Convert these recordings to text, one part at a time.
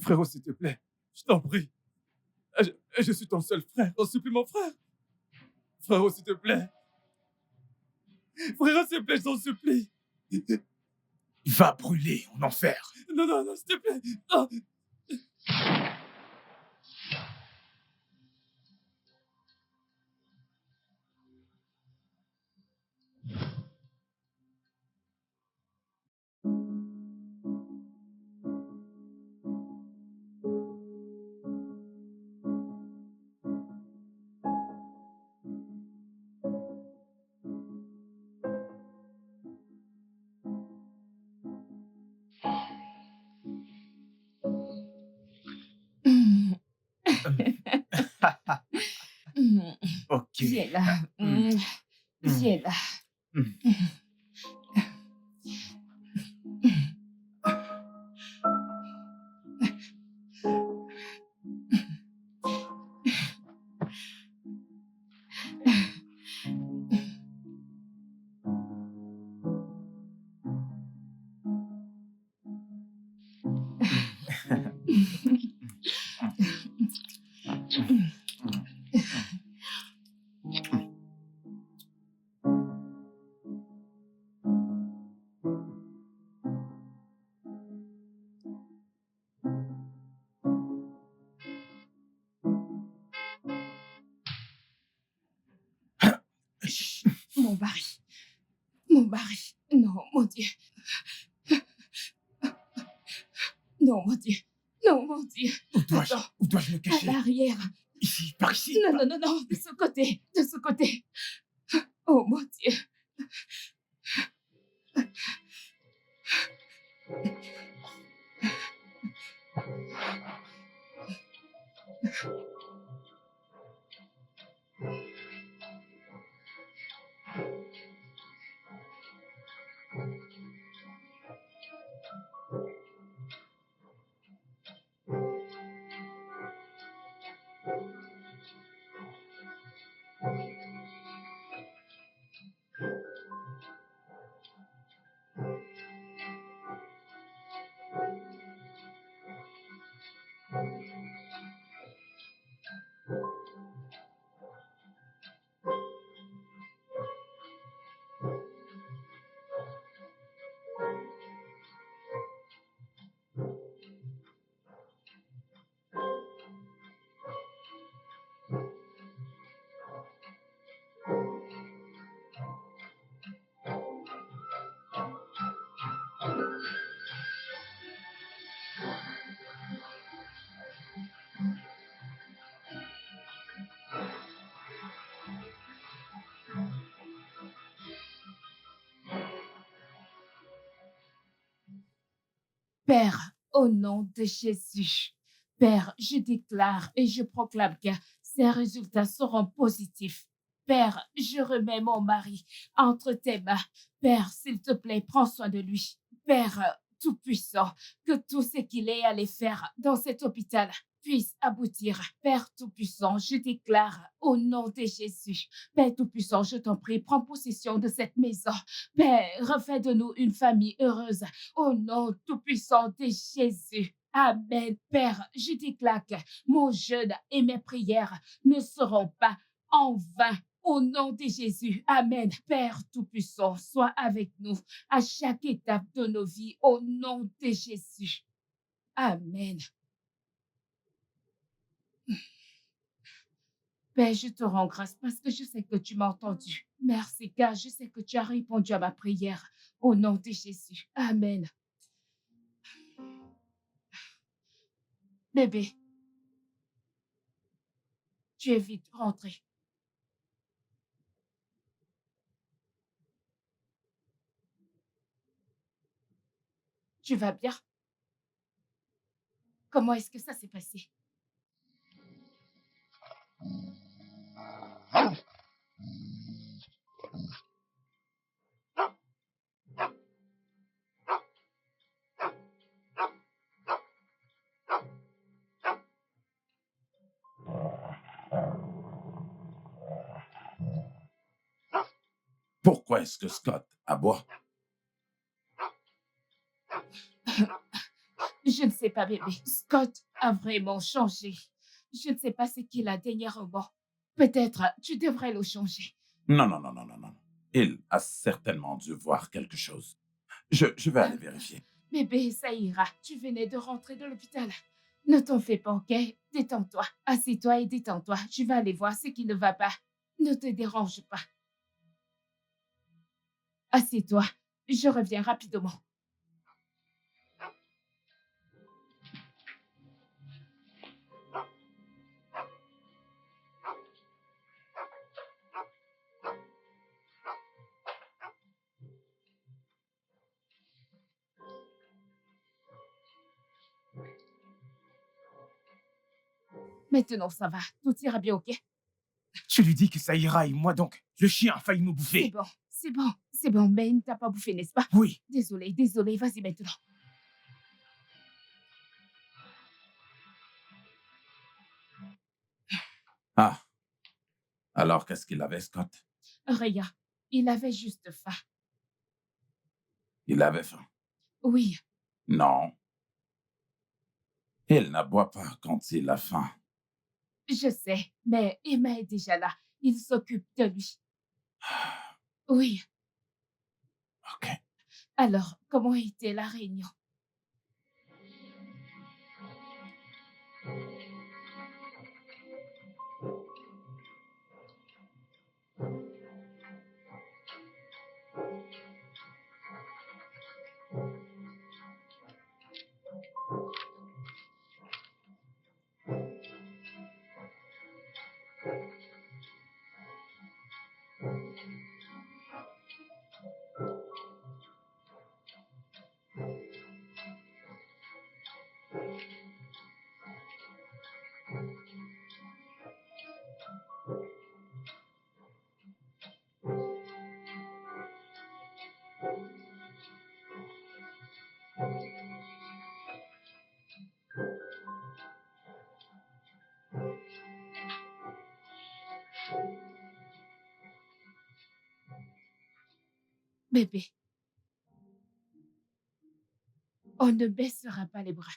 Frérot, s'il te plaît, je t'en prie. Je suis ton seul frère. On supplie mon frère. Frérot, s'il te plaît. Frérot, s'il te plaît, je t'en supplie. Il va brûler en enfer. Non, non, non, s'il te plaît. Non. Ok. Viens là. Viens là. Mon mari. Mon mari. Non, mon Dieu. Non, mon Dieu. Non, mon Dieu. Où dois-je me À cacher? l'arrière. Ici, par ici. Non, non, non, non. De ce côté. De ce côté. Oh, mon Dieu. Père, au nom de Jésus, Père, je déclare et je proclame que ces résultats seront positifs. Père, je remets mon mari entre tes mains. Père, s'il te plaît, prends soin de lui. Père Tout-Puissant, que tout ce qu'il est allé faire dans cet hôpital puisse aboutir. Père Tout-Puissant, je déclare au nom de Jésus. Père Tout-Puissant, je t'en prie, prends possession de cette maison. Père, refais de nous une famille heureuse. Au nom tout-puissant de Jésus. Amen. Père, je déclare que mon jeûne et mes prières ne seront pas en vain. Au nom de Jésus. Amen. Père Tout-Puissant, sois avec nous à chaque étape de nos vies. Au nom de Jésus. Amen. Père, je te rends grâce parce que je sais que tu m'as entendu. Merci, car je sais que tu as répondu à ma prière. Au nom de Jésus. Amen. Bébé, tu es vite rentré. Tu vas bien? Comment est-ce que ça s'est passé? Pourquoi est-ce que Scott aboie? Je ne sais pas, bébé. Scott a vraiment changé. Je ne sais pas ce qu'il a dernièrement. Peut-être tu devrais le changer. Non, non, non, non, non, non. Il a certainement dû voir quelque chose. Je vais aller vérifier. Bébé, ça ira. Tu venais de rentrer de l'hôpital. Ne t'en fais pas, ok? Détends-toi. Assieds-toi et détends-toi. Je vais aller voir ce qui ne va pas. Ne te dérange pas. Assieds-toi. Je reviens rapidement. Maintenant, ça va. Tout ira bien, ok? Tu lui dis que ça ira et moi donc. Le chien a failli nous C'est bouffer. bon, c'est bon, c'est bon. Mais il ne t'a pas bouffé, n'est-ce pas? Oui. Désolée, désolée. Vas-y maintenant. Ah, alors qu'est-ce qu'il avait, Scott? Rien. Il avait juste faim. Il avait faim. Oui, Non. Il n'aboie pas quand il a faim. je sais. Mais Emma est déjà là. Il s'occupe de lui. Oui. OK. Alors, comment était la réunion? Bébé, on ne baissera pas les bras.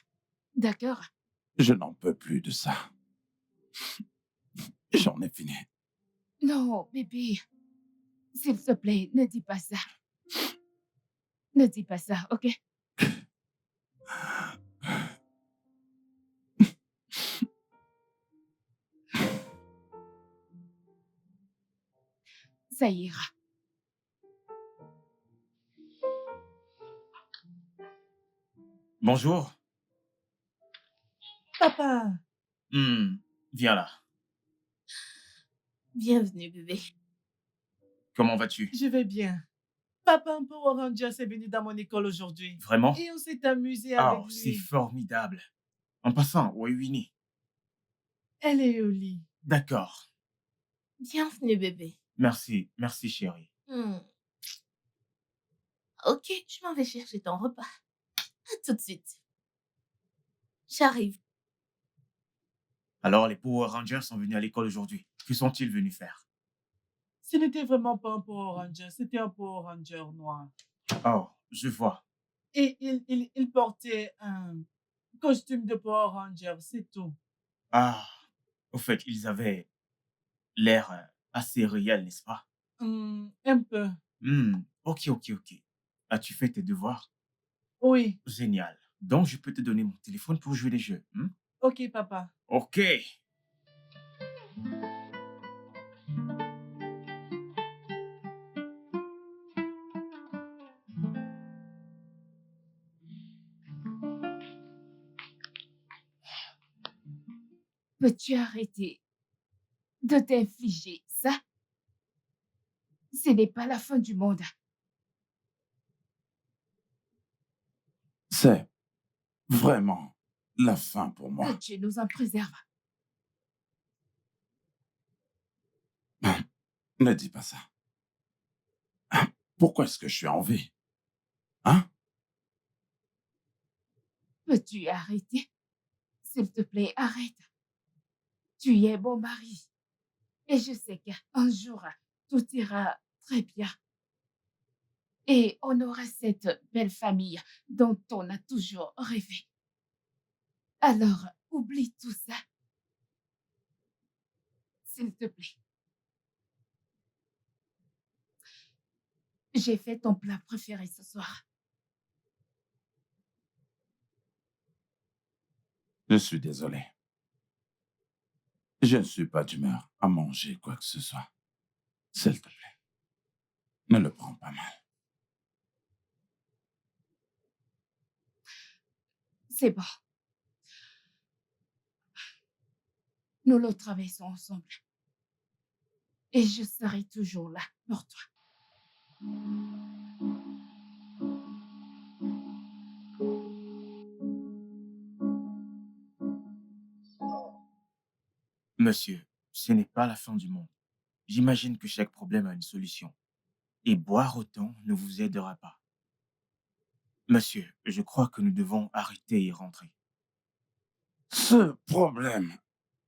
D'accord? Je n'en peux plus de ça. J'en ai fini. Non, bébé. S'il te plaît, ne dis pas ça. Ne dis pas ça, ok? Ça ira. Bonjour. Papa, Viens là. bienvenue bébé. Comment vas-tu? Je vais bien. Papa, un Power Ranger est venu dans mon école aujourd'hui. Vraiment? Et on s'est amusé avec Oh, c'est lui. formidable. En passant, où est Winnie? Elle est au lit. D'accord. Bienvenue bébé. Merci, merci chérie. Ok, je m'en vais chercher ton repas. À tout de suite. J'arrive. Alors, les Power Rangers sont venus à l'école aujourd'hui. Que sont-ils venus faire? Ce n'était vraiment pas un Power Ranger, c'était un Power Ranger noir. Oh, je vois. Et il portait un costume de Power Ranger, c'est tout. Ah, au fait, ils avaient l'air assez réel, n'est-ce pas? Un peu. Ok, ok, ok. As-tu fait tes devoirs? Oui. Génial. Donc, je peux te donner mon téléphone pour jouer les jeux. Ok, papa. Ok. Peux-tu arrêter de t'infliger ça? Ce n'est pas la fin du monde. C'est vraiment la fin pour Que moi. Dieu nous en préserve. Ne dis pas ça. Pourquoi est-ce que je suis en vie? Hein? Peux-tu arrêter? S'il te plaît, arrête. Tu es mon mari. Et je sais qu'un jour, tout ira très bien. Et on aura cette belle famille dont on a toujours rêvé. Alors, oublie tout ça, s'il te plaît. J'ai fait ton plat préféré ce soir. Je suis désolé. Je ne suis pas d'humeur à manger quoi que ce soit. S'il te plaît, ne le prends pas mal. C'est bon. Nous le travaillons ensemble. Et je serai toujours là pour toi. Monsieur, ce n'est pas la fin du monde. J'imagine que chaque problème a une solution. Et boire autant ne vous aidera pas. Monsieur, je crois que nous devons arrêter et rentrer. Ce problème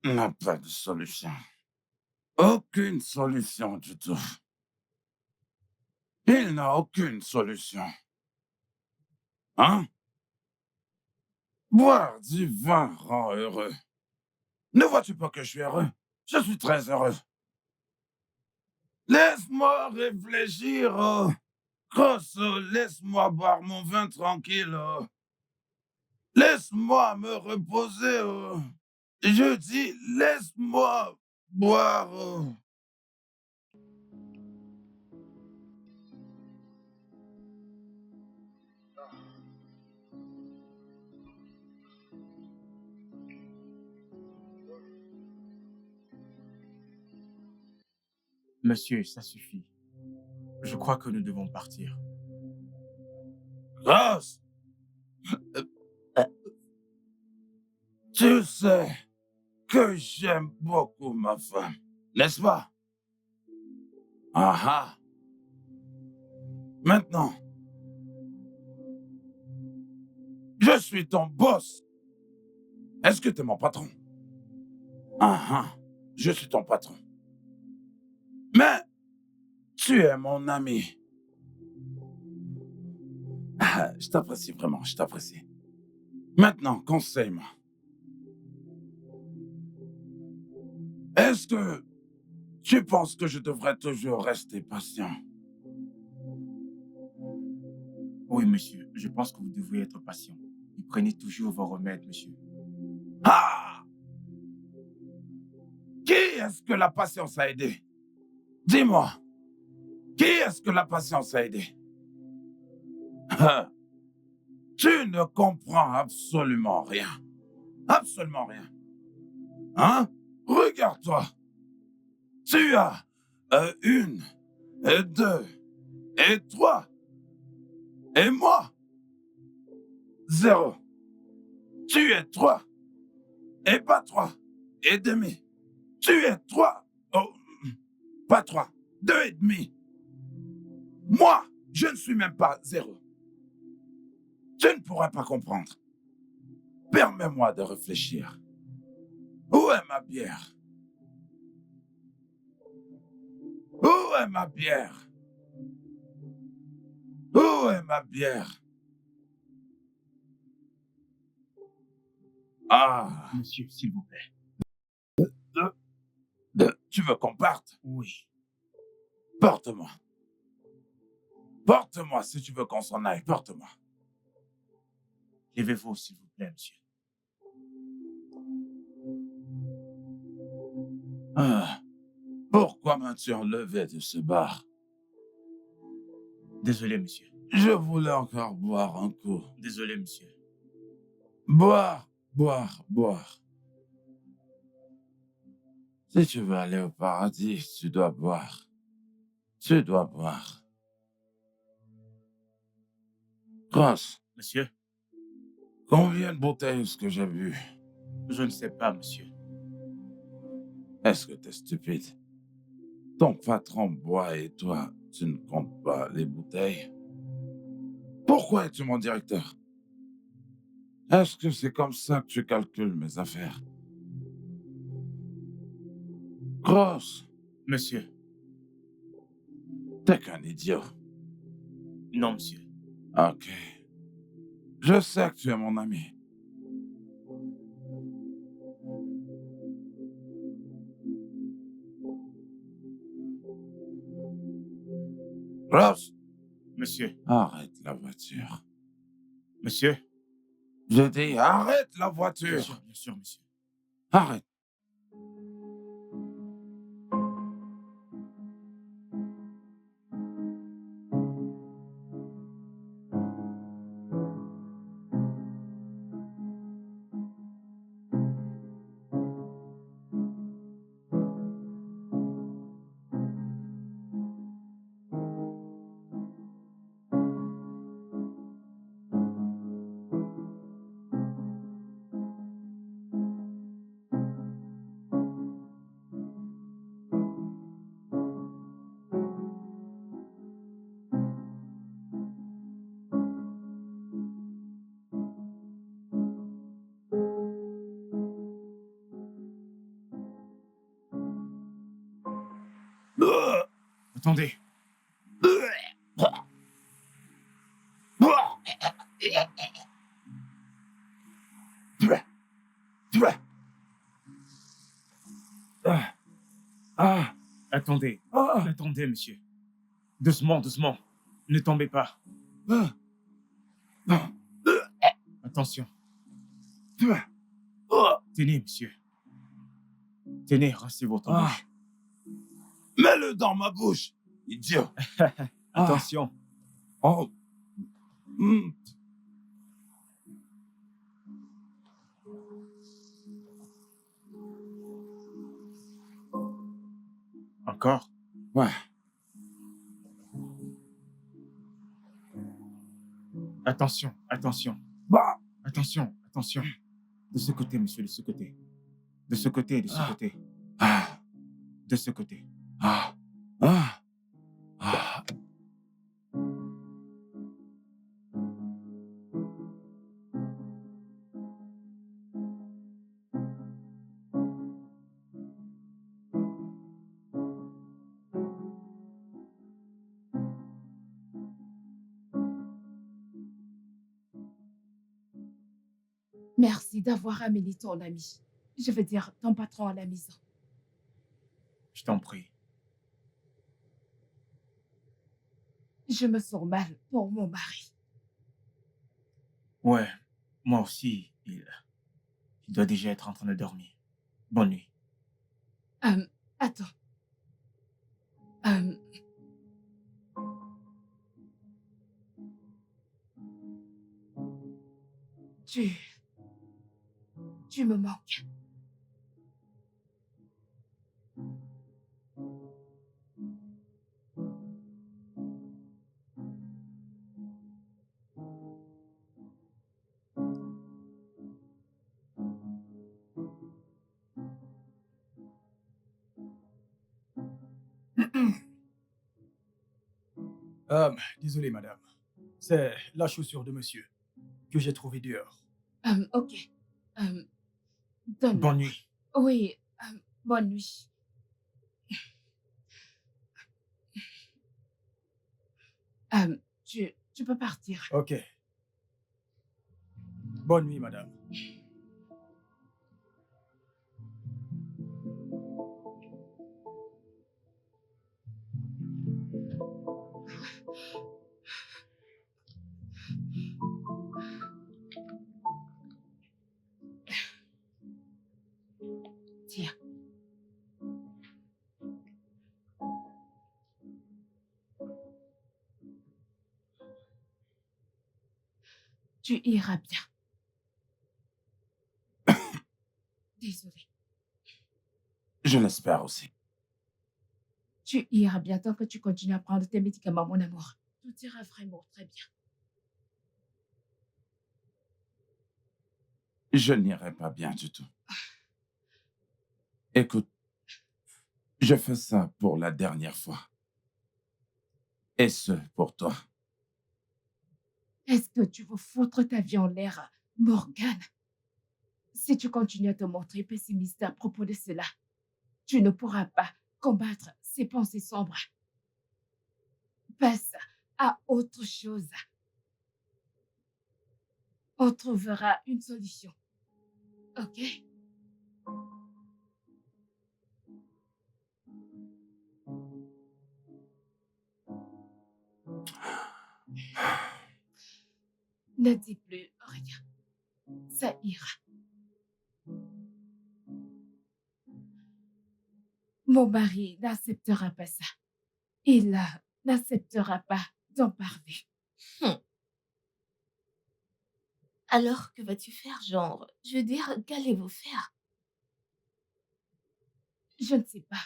n'a pas de solution. Aucune solution du tout. Il n'a aucune solution. Hein? Boire du vin rend heureux. Ne vois-tu pas que je suis heureux? Je suis très heureux. Laisse-moi réfléchir, oh. Grosse, laisse-moi boire mon vin tranquille, oh. Laisse-moi me reposer, oh. Je dis, laisse-moi boire, oh. Monsieur, ça suffit. Je crois que nous devons partir. Grosse, tu sais que j'aime beaucoup ma femme, n'est-ce pas? Ah ah. Maintenant, je suis ton boss. Est-ce que tu es mon patron? Ah ah. Je suis ton patron. Mais tu es mon ami. Ah, je t'apprécie vraiment, je t'apprécie. Maintenant, conseille-moi. Est-ce que tu penses que je devrais toujours rester patient? Oui, monsieur, je pense que vous devriez être patient. Et prenez toujours vos remèdes, monsieur. Ah! Qui est-ce que la patience a aidé? Dis-moi, qui est-ce que la patience a aidé? Ah, tu ne comprends absolument rien. Absolument rien. Hein? Regarde-toi. Tu as une, et deux, et trois. Et moi, zéro. Tu es trois, et pas trois, et demi. Tu es trois, oh, pas trois, deux et demi. Moi, je ne suis même pas zéro. Tu ne pourrais pas comprendre. Permets-moi de réfléchir. Où est ma bière? Où est ma bière? Où est ma bière? Ah, Monsieur, s'il vous plaît. tu veux qu'on parte? Oui. Porte-moi. Porte-moi si tu veux qu'on s'en aille. Porte-moi. Levez-vous, s'il vous plaît, monsieur. Ah, pourquoi m'as-tu enlevé de ce bar? Désolé, monsieur. Je voulais encore boire un coup. Désolé, monsieur. Boire, boire, boire. Si tu veux aller au paradis, tu dois boire. Tu dois boire. Ross, Monsieur, combien de bouteilles est-ce que j'ai bu? je ne sais pas, monsieur. Est-ce que t'es stupide? Ton patron boit et toi, tu ne comptes pas les bouteilles? Pourquoi es-tu mon directeur? Est-ce que c'est comme ça que tu calcules mes affaires? Ross, Monsieur. t'es qu'un idiot. Non, monsieur. Ok. Je sais que tu es mon ami. Ross, Monsieur, arrête la voiture. monsieur. Je dis arrête la Bien voiture. sûr, monsieur. Arrête. Attendez. Attendez. Attendez, monsieur. Doucement, doucement. Ne tombez pas. Attention. Tenez, monsieur. Tenez, rincez votre bouche. Mets-le dans ma bouche, idiot. Attention. Oh. Mm. Encore. Ouais. Attention, attention. Bah. Attention, attention. De ce côté, monsieur, de ce côté. De ce côté, de ce côté. Ah. De ce côté. Ah. Ah. Ah. Merci d'avoir amené ton ami. Je veux dire, ton patron à la maison. Je t'en prie. Je me sens mal pour mon mari. Ouais, moi aussi, il doit déjà être en train de dormir. Bonne nuit. Attends. Euh, tu me manques. Désolé, madame. C'est la chaussure de monsieur que j'ai trouvée dehors. Ok. Donne-moi. Bonne nuit. Oui, bonne nuit. Tu peux partir. Ok. Bonne nuit, madame. Tiens. Tu iras bien. Désolée. Je l'espère aussi. Tu iras bien tant que tu continues à prendre tes médicaments, mon amour. Tout ira vraiment très bien. Je n'irai pas bien du tout. Écoute, je fais ça pour la dernière fois. Et ce, pour toi. Est-ce que tu veux foutre ta vie en l'air, Morgane? Si tu continues à te montrer pessimiste à propos de cela, tu ne pourras pas combattre ces pensées sombres. Passe à autre chose. On trouvera une solution. Ok? Ne dis plus rien. Ça ira. Mon mari n'acceptera pas ça. Il n'acceptera pas d'en parler. Hum. Alors, que vas-tu faire, genre? Je veux dire, qu'allez-vous faire? Je ne sais pas.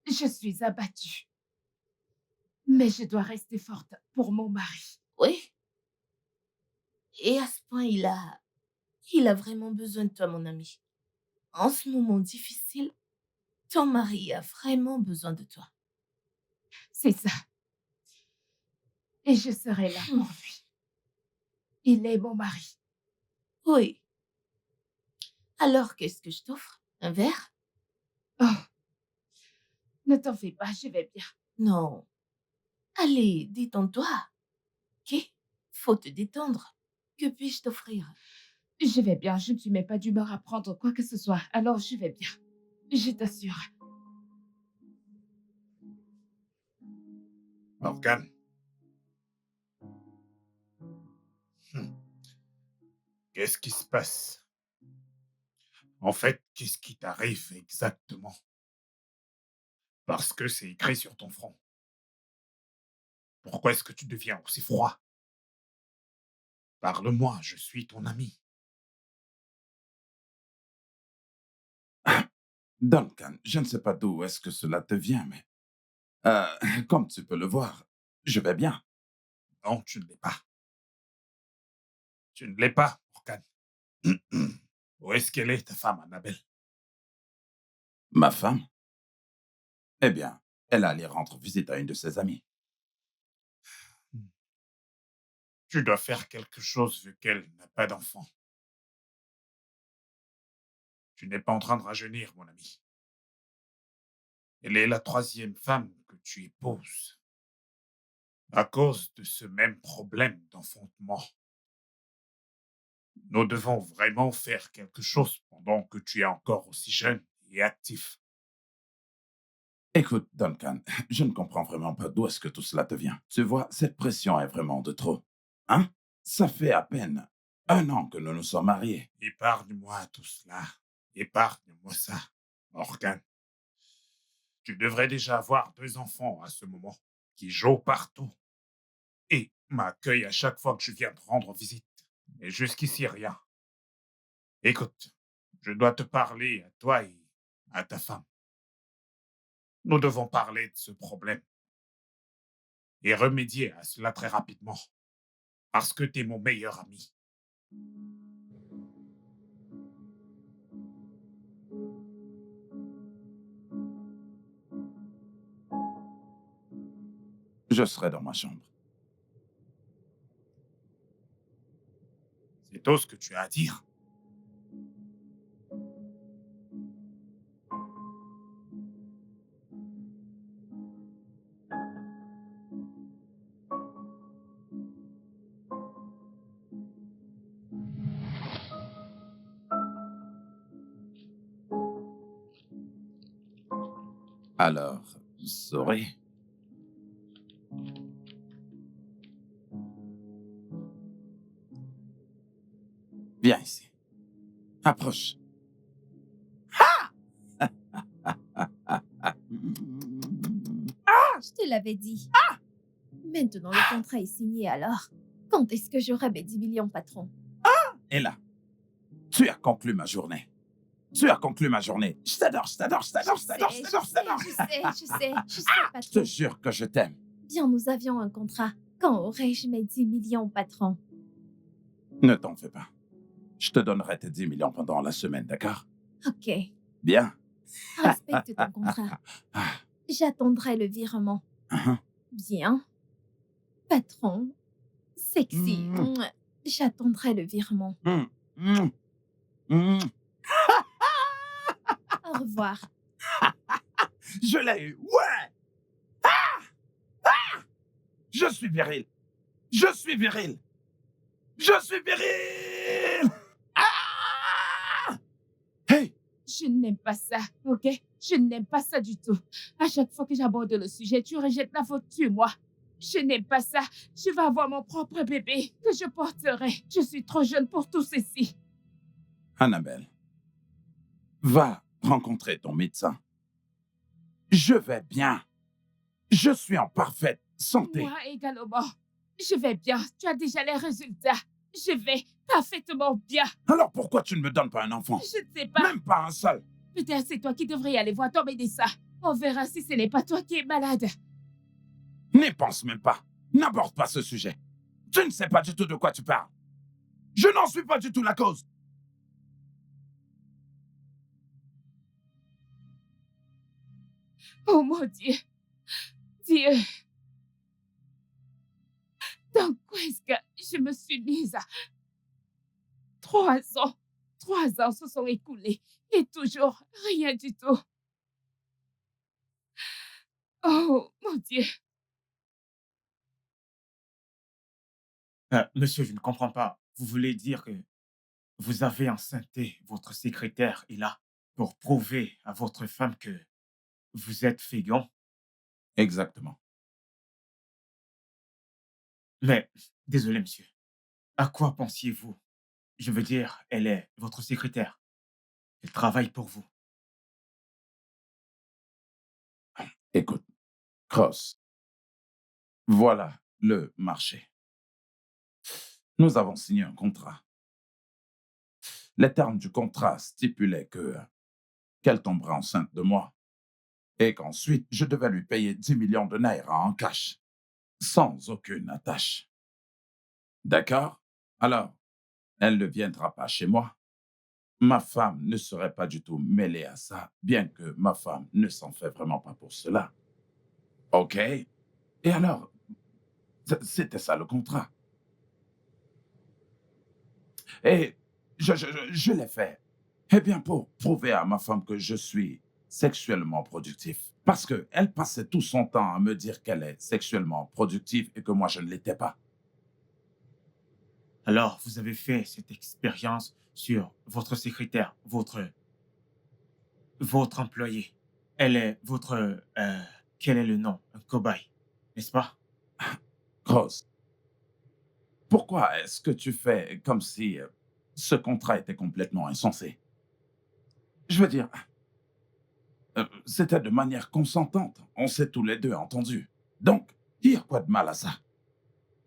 Je suis abattue. Mais je dois rester forte pour mon mari. Oui. Et à ce point, il a vraiment besoin de toi, mon ami. En ce moment difficile, ton mari a vraiment besoin de toi. C'est ça. Et je serai là pour lui. Il est mon mari. Oui. Alors, qu'est-ce que je t'offre? Un verre? Oh, ne t'en fais pas, je vais bien. Non. Allez, détends-toi. Ok? Faut te détendre. Que puis-je t'offrir? Je vais bien, je ne suis même pas d'humeur à prendre quoi que ce soit, alors je vais bien. Je t'assure. Morgane. Hmm. Qu'est-ce qui se passe? En fait, qu'est-ce qui t'arrive exactement? Parce que c'est écrit sur ton front. Pourquoi est-ce que tu deviens aussi froid? Parle-moi, je suis ton ami. Duncan, je ne sais pas d'où est-ce que cela te vient, mais comme tu peux le voir, je vais bien. Non, tu ne l'es pas. Tu ne l'es pas, Morgane. Où est-ce qu'elle est, ta femme, Annabelle? Ma femme? Eh bien, elle allait rendre visite à une de ses amies. Tu dois faire quelque chose vu qu'elle n'a pas d'enfant. Tu n'es pas en train de rajeunir, mon ami. Elle est la troisième femme que tu épouses. À cause de ce même problème d'enfantement. Nous devons vraiment faire quelque chose pendant que tu es encore aussi jeune et actif. Écoute, Duncan, je ne comprends vraiment pas d'où est-ce que tout cela te vient. Tu vois, cette pression est vraiment de trop. Hein? Ça fait à peine 1 an que nous nous sommes mariés. Épargne-moi tout cela. Épargne-moi ça, Morgane. Tu devrais déjà avoir 2 enfants à ce moment, qui jouent partout et m'accueillent à chaque fois que je viens te rendre visite. Mais jusqu'ici, rien. Écoute, je dois te parler à toi et à ta femme. Nous devons parler de ce problème et remédier à cela très rapidement, parce que tu es mon meilleur ami. Je serai dans ma chambre. C'est tout ce que tu as à dire. Alors, sorry. Viens ici. Approche. Je te l'avais dit. Maintenant, le contrat est signé alors. Quand est-ce que j'aurai mes 10 millions, patron? Et là, tu as conclu ma journée. Tu as conclu ma journée. Je t'adore, je t'adore, je t'adore, je t'adore, je t'adore, je t'adore. Je sais, Je te patron. jure que je t'aime. Bien, nous avions un contrat. Quand aurai-je mes 10 millions, patron? Ne t'en fais pas. Je te donnerai tes 10 millions pendant la semaine, d'accord? Ok. Bien. Respecte ton contrat. Ah, J'attendrai le virement. ah, Bien. Patron. Sexy. Mm. J'attendrai le virement. mm, mm, mm. Au revoir. Je l'ai eu. Ouais. Je suis viril. Je suis viril. Je suis viril. Ah! Hey, Je n'aime pas ça, ok? Je n'aime pas ça du tout. À chaque fois que j'aborde le sujet, tu rejettes la faute sur moi. Je n'aime pas ça. Je vais avoir mon propre bébé que je porterai. Je suis trop jeune pour tout ceci. Annabelle, va rencontrer ton médecin. Je vais bien. Je suis en parfaite santé. Moi également. Je vais bien. Tu as déjà les résultats. Je vais parfaitement bien. Alors pourquoi tu ne me donnes pas un enfant? Je ne sais pas. Même pas un seul. Peut-être c'est toi qui devrais aller voir ton médecin. On verra si ce n'est pas toi qui es malade. N'y pense même pas. N'aborde pas ce sujet. Tu ne sais pas du tout de quoi tu parles. Je n'en suis pas du tout la cause. Oh mon Dieu. Dieu. Dans quoi est-ce que je me suis mise à... 3 ans. 3 ans se sont écoulés et toujours rien du tout. Oh mon Dieu. Monsieur, je ne comprends pas. Vous voulez dire que vous avez enceinté votre secrétaire et là pour prouver à votre femme que vous êtes fécond? Exactement. Mais, désolé, monsieur. À quoi pensiez-vous? Je veux dire, elle est votre secrétaire. Elle travaille pour vous. Écoute, Cross, voilà le marché. Nous avons signé un contrat. Les termes du contrat stipulaient qu'elle tomberait enceinte de moi et qu'ensuite je devais lui payer 10 millions de naira en cash, sans aucune attache. D'accord? Alors, elle ne viendra pas chez moi. Ma femme ne serait pas du tout mêlée à ça, bien que ma femme ne s'en fait vraiment pas pour cela. OK? Et alors, c'était ça le contrat. Et je l'ai fait. Eh bien, pour prouver à ma femme que je suis sexuellement productif. Parce qu'elle passait tout son temps à me dire qu'elle est sexuellement productive et que moi, je ne l'étais pas. Alors, vous avez fait cette expérience sur votre secrétaire, votre employé. Elle est votre... quel est le nom? Un cobaye, n'est-ce pas? Grosse, pourquoi est-ce que tu fais comme si ce contrat était complètement insensé? Je veux dire, c'était de manière consentante. On s'est tous les deux entendus. Donc, il y a quoi de mal à ça?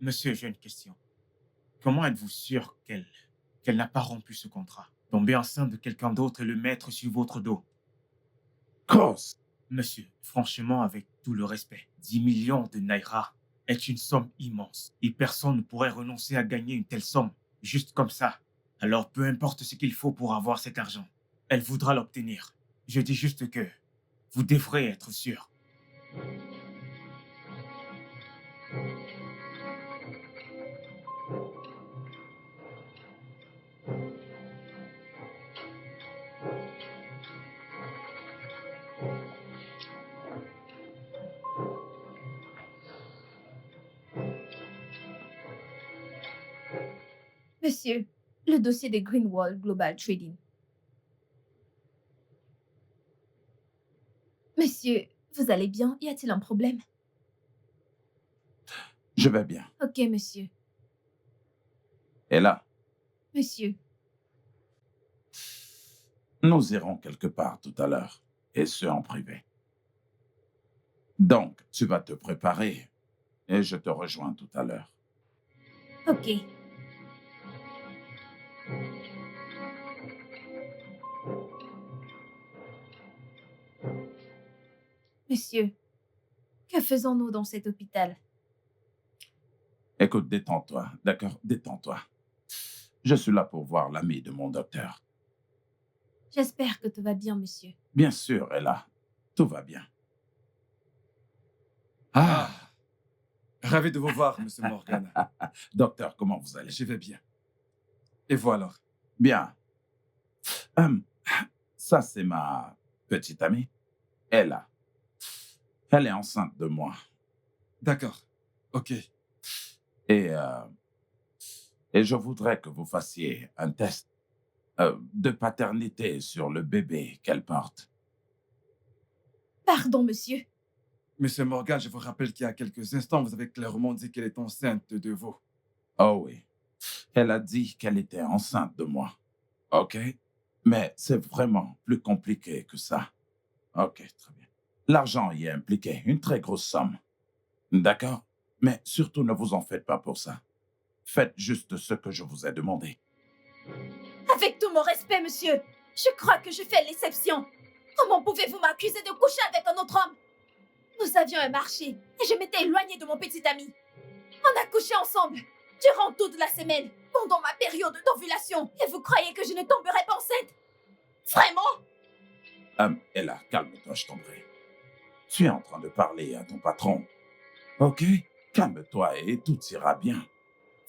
Monsieur, j'ai une question. Comment êtes-vous sûr qu'elle n'a pas rompu ce contrat? Tomber enceinte de quelqu'un d'autre et le mettre sur votre dos? Grosse, Monsieur, franchement, avec tout le respect, 10 millions de naira est une somme immense et personne ne pourrait renoncer à gagner une telle somme juste comme ça. Alors, peu importe ce qu'il faut pour avoir cet argent, elle voudra l'obtenir. Je dis juste que vous devrez être sûr. Monsieur, le dossier de Greenwall Global Trading. Monsieur, vous allez bien? Y a-t-il un problème? je vais bien. Ok, monsieur. Et là, Monsieur, nous irons quelque part tout à l'heure, et ce en privé. Donc, tu vas te préparer, et je te rejoins tout à l'heure. ok. Monsieur, que faisons-nous dans cet hôpital? Écoute, détends-toi, d'accord? Détends-toi. Je suis là pour voir l'ami de mon docteur. J'espère que tout va bien, monsieur. Bien sûr, Ella, tout va bien. Ah, ravi de vous voir, Monsieur Morgan. Docteur, comment vous allez? Je vais bien. Et vous alors? Bien. Hum, ça, c'est ma petite amie, Ella. Elle est enceinte de moi. D'accord. Ok. Et, euh, et je voudrais que vous fassiez un test de paternité sur le bébé qu'elle porte. Pardon, monsieur. Monsieur Morgan, je vous rappelle qu'il y a quelques instants, vous avez clairement dit qu'elle est enceinte de vous. Oh oui. Elle a dit qu'elle était enceinte de moi. OK? Mais c'est vraiment plus compliqué que ça. OK, très bien. L'argent y est impliqué, une très grosse somme. D'accord? Mais surtout, ne vous en faites pas pour ça. Faites juste ce que je vous ai demandé. Avec tout mon respect, monsieur, je crois que je fais l'exception. Comment pouvez-vous m'accuser de coucher avec un autre homme? Nous avions un marché et je m'étais éloignée de mon petit ami. On a couché ensemble durant toute la semaine, pendant ma période d'ovulation. Et vous croyez que je ne tomberai pas enceinte? Vraiment? Ella, calme-toi, je t'en prie. Tu es en train de parler à ton patron. OK? Calme-toi et tout ira bien.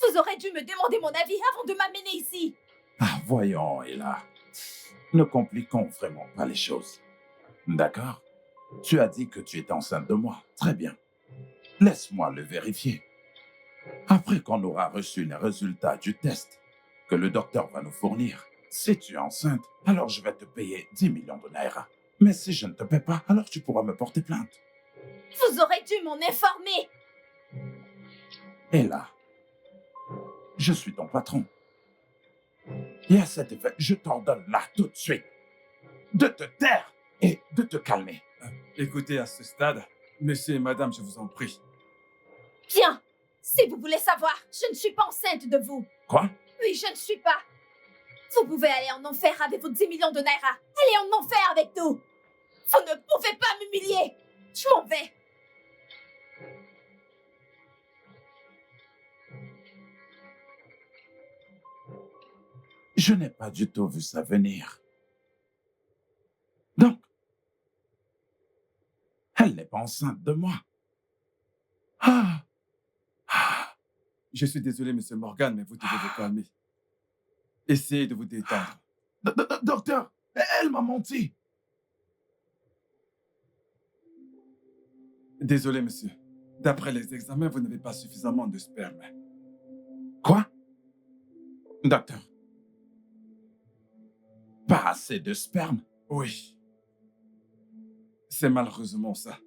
Vous aurez dû me demander mon avis avant de m'amener ici. Ah, voyons, Ella. Ne compliquons vraiment pas les choses. D'accord? Tu as dit que tu étais enceinte de moi. Très bien. Laisse-moi le vérifier. Après qu'on aura reçu les résultats du test que le docteur va nous fournir, si tu es enceinte, alors je vais te payer 10 millions de naira. Mais si je ne te paie pas, alors tu pourras me porter plainte. Vous aurez dû m'en informer. Et là, je suis ton patron. Et à cet effet, je t'ordonne là tout de suite de te taire et de te calmer. Écoutez, à ce stade, monsieur et madame, je vous en prie. Bien. Si vous voulez savoir, je ne suis pas enceinte de vous. Quoi? Oui, je ne suis pas. Vous pouvez aller en enfer avec vos 10 millions de naira. Allez en enfer avec nous. Vous ne pouvez pas m'humilier. Je m'en vais. Je n'ai pas du tout vu ça venir. Donc, elle n'est pas enceinte de moi. Ah! Ah! Je suis désolé, monsieur Morgan, mais vous devez vous calmer. Essayez de vous détendre. Docteur, elle m'a menti. Désolé, monsieur. D'après les examens, vous n'avez pas suffisamment de sperme. Quoi? Docteur. Pas assez de sperme? Oui. C'est malheureusement ça.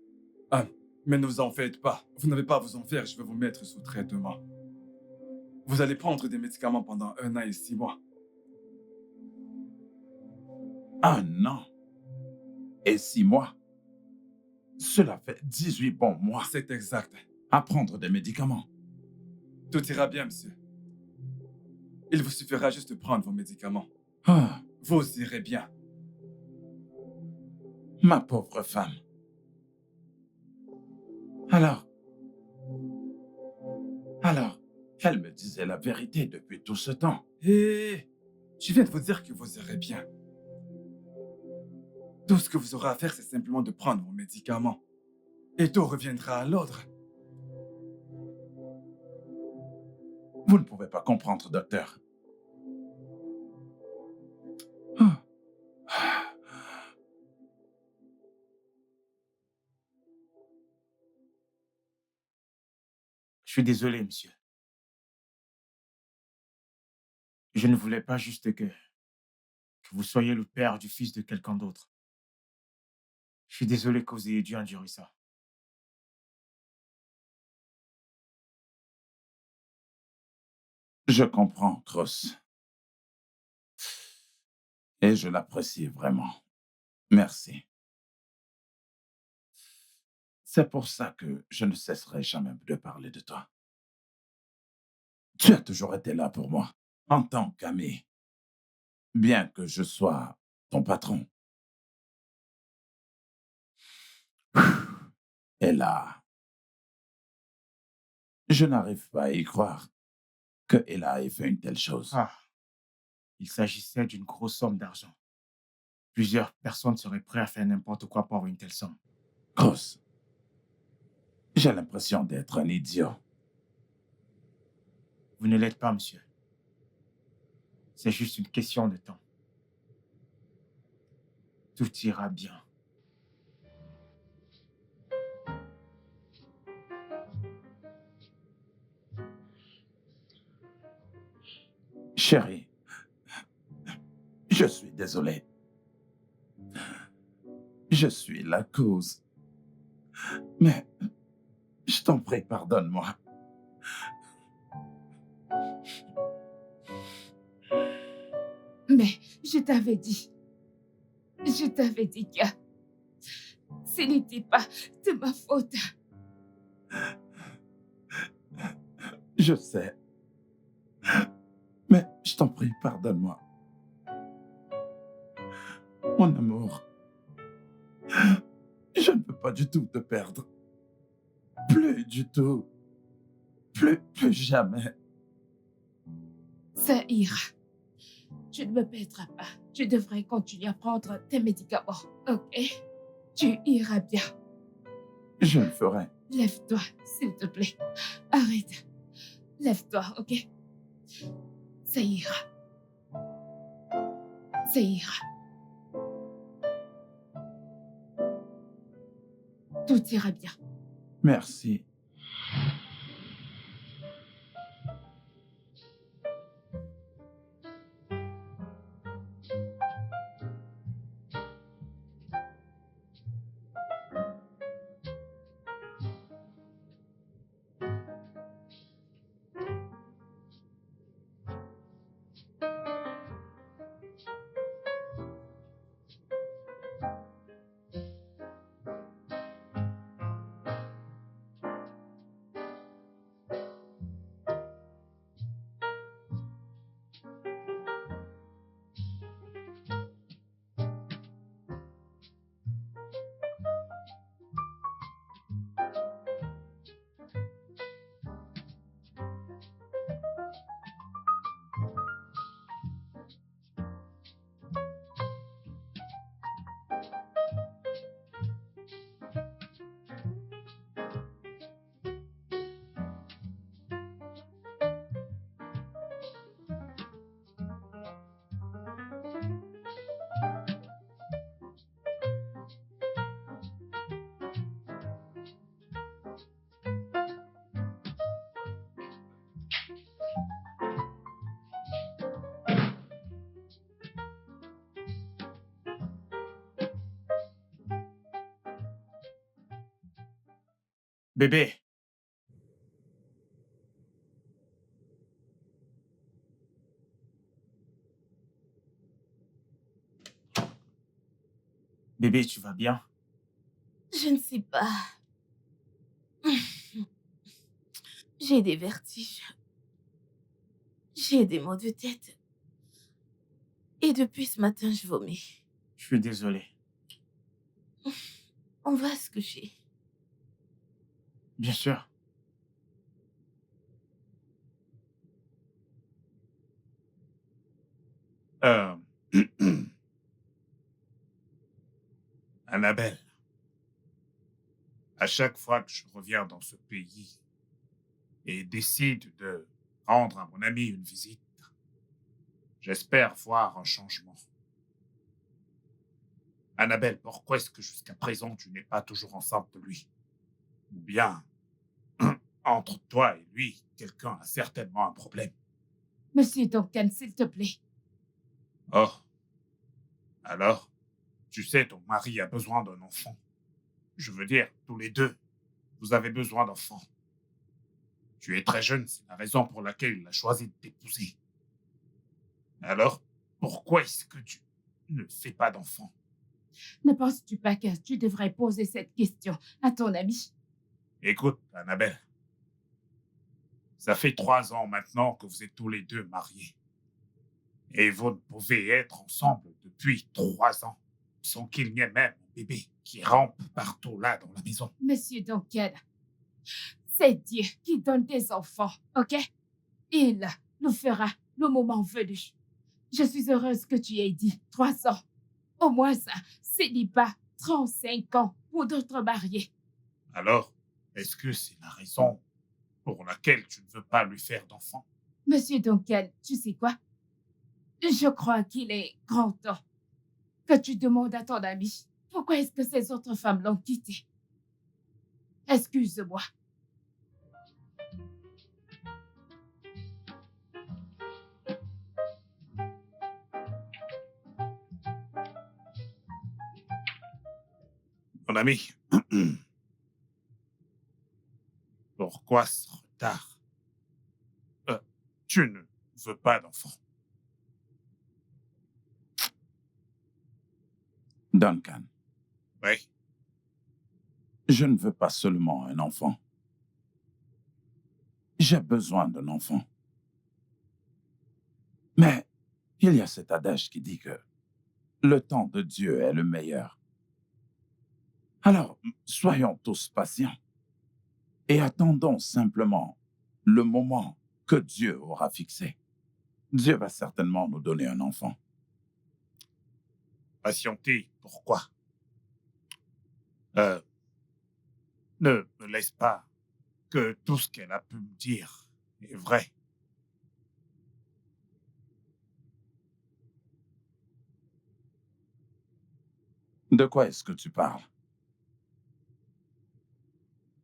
Ah, mais ne vous en faites pas. Vous n'avez pas à vous en faire, je vais vous mettre sous traitement. Vous allez prendre des médicaments pendant 1 an et 6 mois. 1 an et 6 mois. Cela fait 18 bons mois C'est exact. à prendre des médicaments. Tout ira bien, monsieur. Il vous suffira juste de prendre vos médicaments. Ah, Vous irez bien. ma pauvre femme. Alors, elle me disait la vérité depuis tout ce temps. Hé, je viens de vous dire que vous irez bien. Tout ce que vous aurez à faire, c'est simplement de prendre vos médicaments. Et tout reviendra à l'ordre. Vous ne pouvez pas comprendre, docteur. Ah. Je suis désolé, monsieur. Je ne voulais pas juste que vous soyez le père du fils de quelqu'un d'autre. Je suis désolé que vous ayez dû endurer ça. Je comprends, Cross. Et je l'apprécie vraiment. Merci. C'est pour ça que je ne cesserai jamais de parler de toi. Tu as toujours été là pour moi, en tant qu'ami, bien que je sois ton patron. Et là, je n'arrive pas à y croire que Ella ait fait une telle chose. Ah, il s'agissait d'une grosse somme d'argent. Plusieurs personnes seraient prêtes à faire n'importe quoi pour avoir une telle somme. Cross, j'ai l'impression d'être un idiot. Vous ne l'êtes pas, monsieur. C'est juste une question de temps. Tout ira bien. Chérie, je suis désolé. Je suis la cause Mais, je t'en prie, pardonne-moi. Mais je t'avais dit que ce n'était pas de ma faute. Je sais. Mais, je t'en prie, pardonne-moi. Mon amour, je ne peux pas du tout te perdre. Plus du tout. Plus jamais. Ça ira. Tu ne me perdras pas. Tu devrais continuer à prendre tes médicaments, ok? Tu iras bien. Je le ferai. Lève-toi, s'il te plaît. Arrête. Lève-toi, ok? Ça ira. Ça ira. Tout ira bien. Merci. Bébé, bébé, tu vas bien? Je ne sais pas. J'ai des vertiges. J'ai des maux de tête. Et depuis ce matin, je vomis. Je suis désolé. On va se coucher. Bien sûr. Euh, Annabelle, à chaque fois que je reviens dans ce pays et décide de rendre à mon ami une visite, j'espère voir un changement. Annabelle, pourquoi est-ce que jusqu'à présent tu n'es pas toujours enceinte de lui? Ou bien, entre toi et lui, quelqu'un a certainement un problème. Monsieur Duncan, s'il te plaît. Oh, alors, tu sais, ton mari a besoin d'un enfant. Je veux dire, tous les deux, vous avez besoin d'enfants. Tu es très jeune, c'est la raison pour laquelle il a choisi de t'épouser. Alors, pourquoi est-ce que tu ne fais pas d'enfant? Ne penses-tu pas que tu devrais poser cette question à ton ami? Écoute, Annabelle, ça fait 3 ans maintenant que vous êtes tous les deux mariés. Et vous ne pouvez être ensemble depuis 3 ans sans qu'il n'y ait même un bébé qui rampe partout là dans la maison. Monsieur Duncan, c'est Dieu qui donne des enfants, ok? Il nous fera le moment venu. Je suis heureuse que tu aies dit 3 ans. Au moins ça, ce n'est pas 35 ans pour d'autres mariés. Alors, est-ce que c'est la raison pour laquelle tu ne veux pas lui faire d'enfant? Monsieur Duncan, tu sais quoi? Je crois qu'il est grand temps que tu demandes à ton ami pourquoi est-ce que ces autres femmes l'ont quitté. Excuse-moi. Mon ami, Pourquoi ce retard? Tu ne veux pas d'enfant. Duncan, Oui. je ne veux pas seulement un enfant. J'ai besoin d'un enfant. Mais il y a cet adage qui dit que le temps de Dieu est le meilleur. Alors, soyons tous patients et attendons simplement le moment que Dieu aura fixé. Dieu va certainement nous donner un enfant. Patienter, pourquoi? Ne me laisse pas que tout ce qu'elle a pu me dire est vrai. De quoi est-ce que tu parles?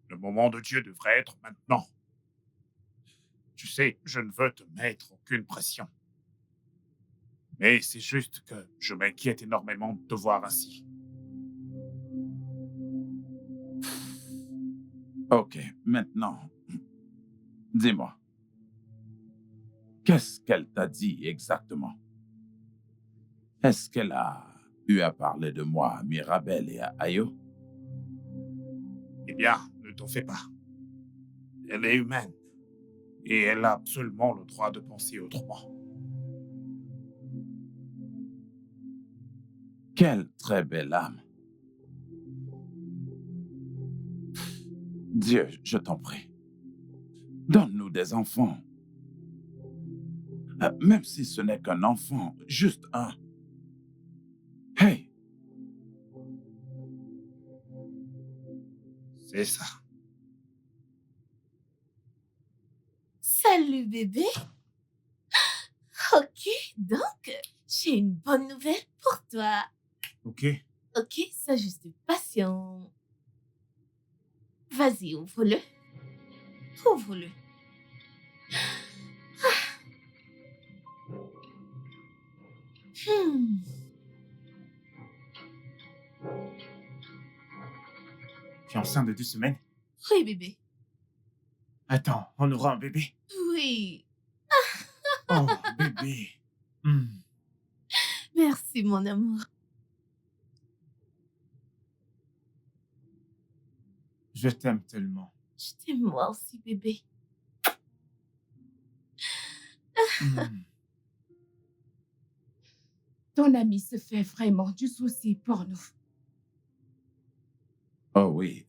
Le moment de Dieu devrait être maintenant. Tu sais, je ne veux te mettre aucune pression. Mais c'est juste que je m'inquiète énormément de te voir ainsi. Ok, maintenant, dis-moi, qu'est-ce qu'elle t'a dit exactement? Est-ce qu'elle a eu à parler de moi à Mirabel et à Ayo? Eh bien, ne t'en fais pas. Elle est humaine. Et elle a absolument le droit de penser autrement. Quelle très belle âme. Dieu, je t'en prie, donne-nous des enfants. Même si ce n'est qu'un enfant, juste un. Hey, C'est ça. Salut bébé. Ok, donc, j'ai une bonne nouvelle pour toi. Ok. Ok, ça juste patient. Vas-y, ouvre-le. Ouvre-le. Hmm. Tu es enceinte de 2 semaines? Oui, bébé. Attends, on aura un bébé? Oui. Oh, bébé. Hmm. Merci, mon amour. Je t'aime tellement. Je t'aime moi aussi, bébé. Hmm. Ton ami se fait vraiment du souci pour nous. oh oui,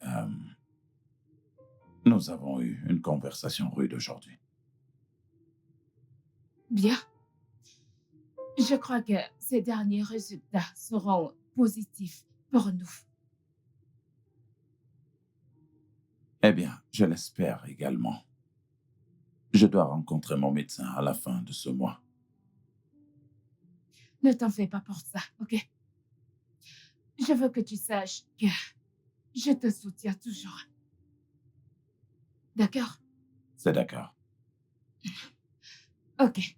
nous avons eu une conversation rude aujourd'hui. Bien. Je crois que ces derniers résultats seront positifs pour nous. Eh bien, je l'espère également. Je dois rencontrer mon médecin à la fin de ce mois. Ne t'en fais pas pour ça, ok? Je veux que tu saches que je te soutiens toujours. D'accord? C'est d'accord. Ok.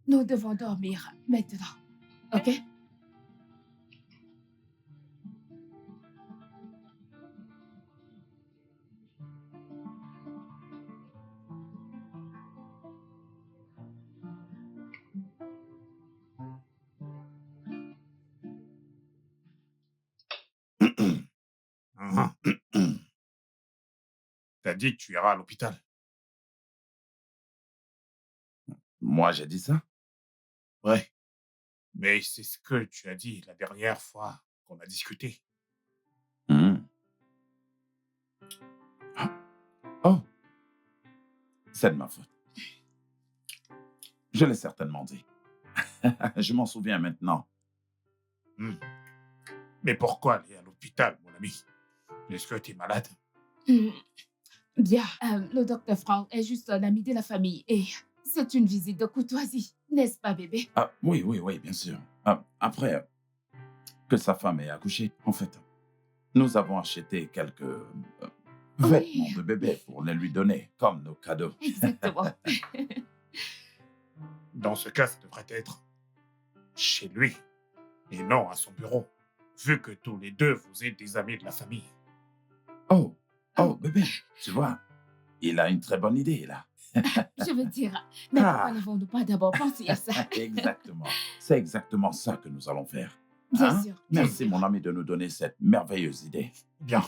Nous devons dormir maintenant, ok? Hein? T'as dit que tu iras à l'hôpital. Moi, j'ai dit ça? Ouais. Mais c'est ce que tu as dit la dernière fois qu'on a discuté. Hmm. Ah. Oh, c'est de ma faute. Je l'ai certainement dit. Je m'en souviens maintenant. Mais pourquoi aller à l'hôpital, mon ami? Est-ce que tu es malade? Hmm. Bien. Le docteur Frank est juste un ami de la famille et c'est une visite de courtoisie, n'est-ce pas, bébé? Ah, oui, oui, oui, bien sûr. Après que sa femme ait accouché, en fait, nous avons acheté quelques vêtements de bébé pour les lui donner comme nos cadeaux. Exactement. Dans ce cas, ça devrait être chez lui et non à son bureau, vu que tous les deux vous êtes des amis de la famille. Oh, oh, bébé, tu vois, Il a une très bonne idée, là. Je veux dire, mais pourquoi Ah. n'avons-nous pas d'abord pensé à ça? Exactement. C'est exactement ça que nous allons faire. Bien Hein? sûr, bien Merci, sûr. mon ami, de nous donner cette merveilleuse idée. Bien.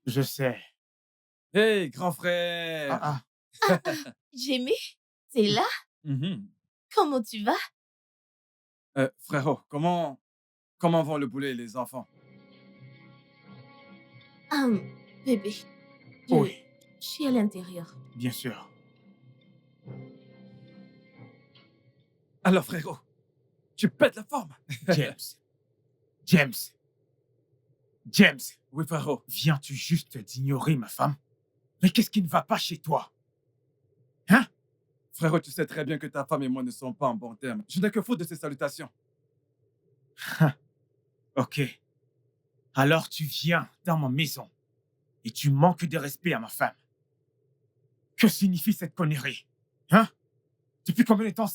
Je sais. Hey, grand frère! Ah, Jamie, t'es là? Mhm. Comment tu vas? Frérot, comment vont le boulet et les enfants? Bébé, je, oui, je suis à l'intérieur. bien sûr. Alors, frérot, tu pètes la forme? James. James. James, Oui, frérot. viens-tu juste d'ignorer ma femme? Mais qu'est-ce qui ne va pas chez toi? Frérot, tu sais très bien que ta femme et moi ne sommes pas en bons termes. Je n'ai que faute de ces salutations. Ok. Alors tu viens dans ma maison et tu manques de respect à ma femme. Que signifie cette connerie? Depuis combien de temps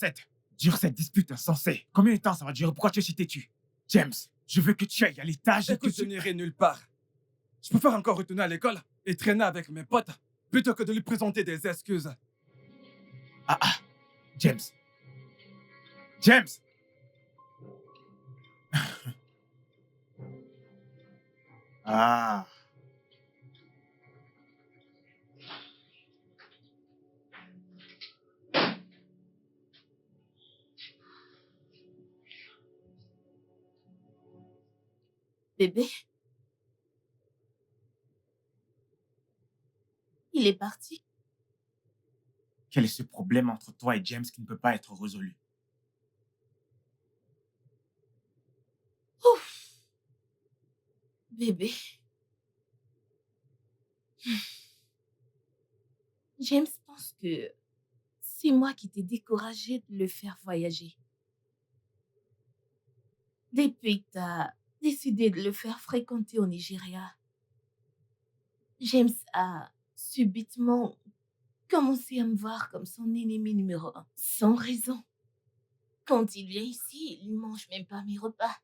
dure cette dispute insensée? Combien de temps ça va durer? Pourquoi tu es si têtu? James, je veux que tu ailles à l'étage et que Écoute, je tu... n'irai nulle part. Je préfère encore retourner à l'école et traîner avec mes potes plutôt que de lui présenter des excuses. James. James! Ah. Bébé, il est parti. Quel est ce problème entre toi et James qui ne peut pas être résolu? Ouf, bébé. James pense que c'est moi qui t'ai découragé de le faire voyager. Depuis que t'as décidé de le faire fréquenter au Nigeria, James a subitement commencé à me voir comme son ennemi numéro 1, sans raison. Quand il vient ici, il mange même pas mes repas.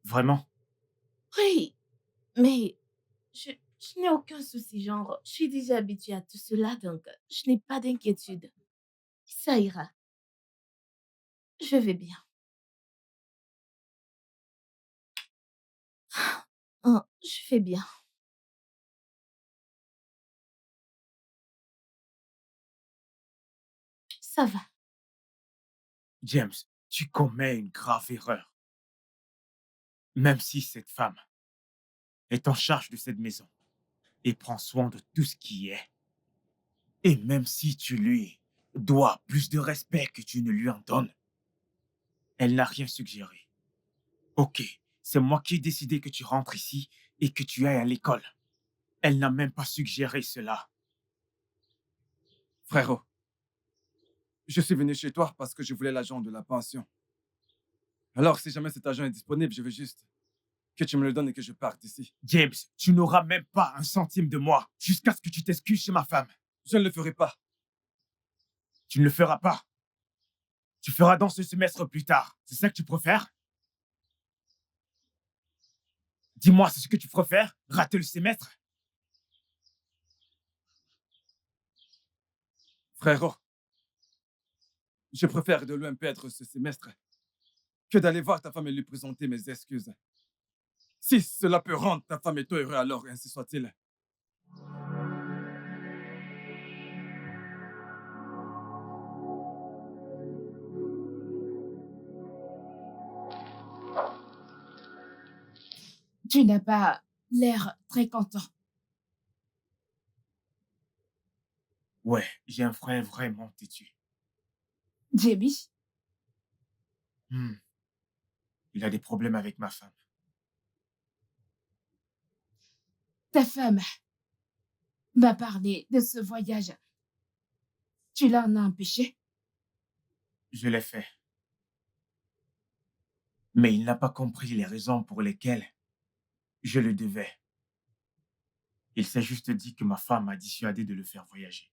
Vraiment? Oui, mais je n'ai aucun souci, genre, je suis déjà habituée à tout cela, donc je n'ai pas d'inquiétude. Ça ira. Je vais bien. Oh, je vais bien. Ça va. James, tu commets une grave erreur. Même si cette femme est en charge de cette maison et prend soin de tout ce qui est, et même si tu lui dois plus de respect que tu ne lui en donnes, elle n'a rien suggéré. Ok, c'est moi qui ai décidé que tu rentres ici et que tu ailles à l'école. Elle n'a même pas suggéré cela. Frérot, je suis venu chez toi parce que je voulais l'agent de la pension. Alors, si jamais cet agent est disponible, je veux juste que tu me le donnes et que je parte d'ici. James, tu n'auras même pas un centime de moi jusqu'à ce que tu t'excuses chez ma femme. Je ne le ferai pas. Tu ne le feras pas. Tu feras dans ce semestre plus tard. C'est ça que tu préfères? Dis-moi, c'est ce que tu préfères? Rater le semestre? Frérot, je préfère de loin perdre ce semestre que d'aller voir ta femme et lui présenter mes excuses. Si cela peut rendre ta femme et toi heureux, alors ainsi soit-il. Tu n'as pas l'air très content. Ouais, j'ai un frère vraiment têtu. Jamie, Il a des problèmes avec ma femme. ta femme m'a parlé de ce voyage. Tu l'en as empêché? Je l'ai fait. Mais il n'a pas compris les raisons pour lesquelles je le devais. Il s'est juste dit que ma femme m'a dissuadé de le faire voyager.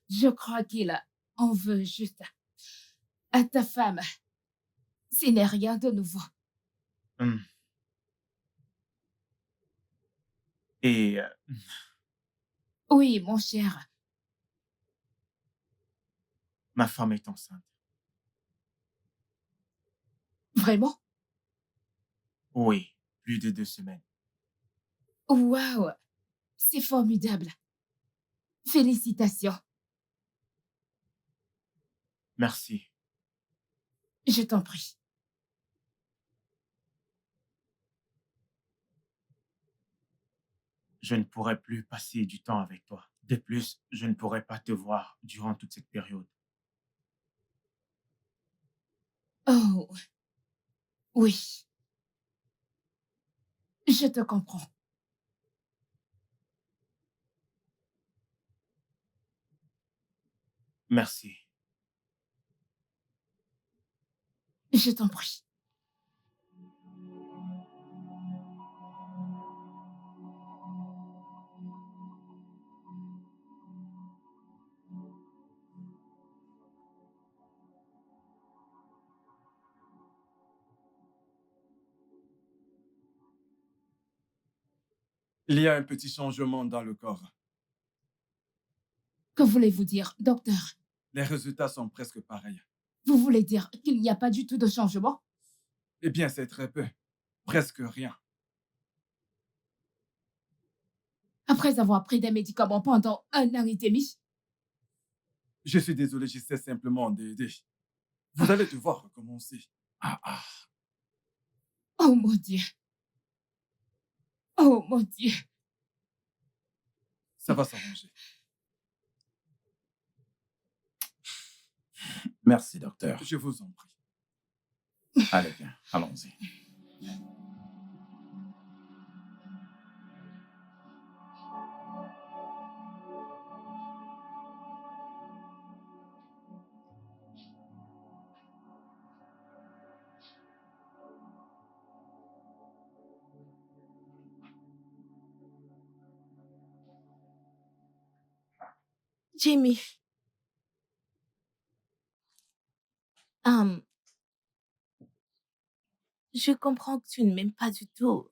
Je crois qu'il en veut juste à ta femme. Ce n'est rien de nouveau. Hum. Et Oui, mon cher. ma femme est enceinte. Vraiment? Oui, plus de 2 semaines. Waouh! C'est formidable. Félicitations. Merci. Je t'en prie. Je ne pourrai plus passer du temps avec toi. De plus, je ne pourrai pas te voir durant toute cette période. Oh, oui. Je te comprends. Merci. Je t'en prie. Il y a un petit changement dans le corps. Que voulez-vous dire, docteur? Les résultats sont presque pareils. Vous voulez dire qu'il n'y a pas du tout de changement? Eh bien, c'est très peu. Presque rien. Après avoir pris des médicaments pendant 1 an et demi? Je suis désolé, j'essaie simplement d'aider. Vous allez devoir recommencer. Oh mon Dieu. Oh mon Dieu. Ça va s'arranger. Merci, docteur. Je vous en prie. Allez, viens, allons-y. Jamie, hum, je comprends que tu ne m'aimes pas du tout.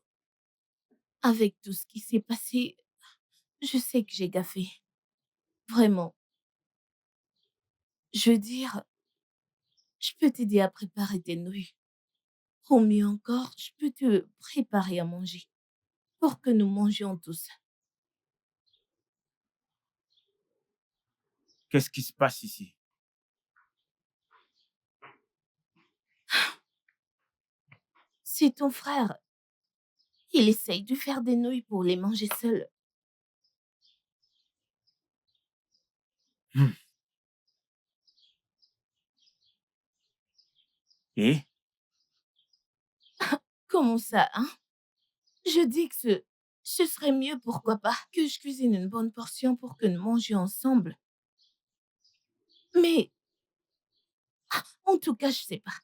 Avec tout ce qui s'est passé, je sais que j'ai gaffé. Vraiment. Je veux dire, je peux t'aider à préparer tes nouilles. Ou mieux encore, je peux te préparer à manger pour que nous mangions tous. Qu'est-ce qui se passe ici? C'est ton frère. Il essaye de faire des nouilles pour les manger seul. Hum. Et Comment ça, hein? Je dis que ce serait mieux, pourquoi pas, que je cuisine une bonne portion pour que nous mangions ensemble. Mais, en tout cas, je sais pas.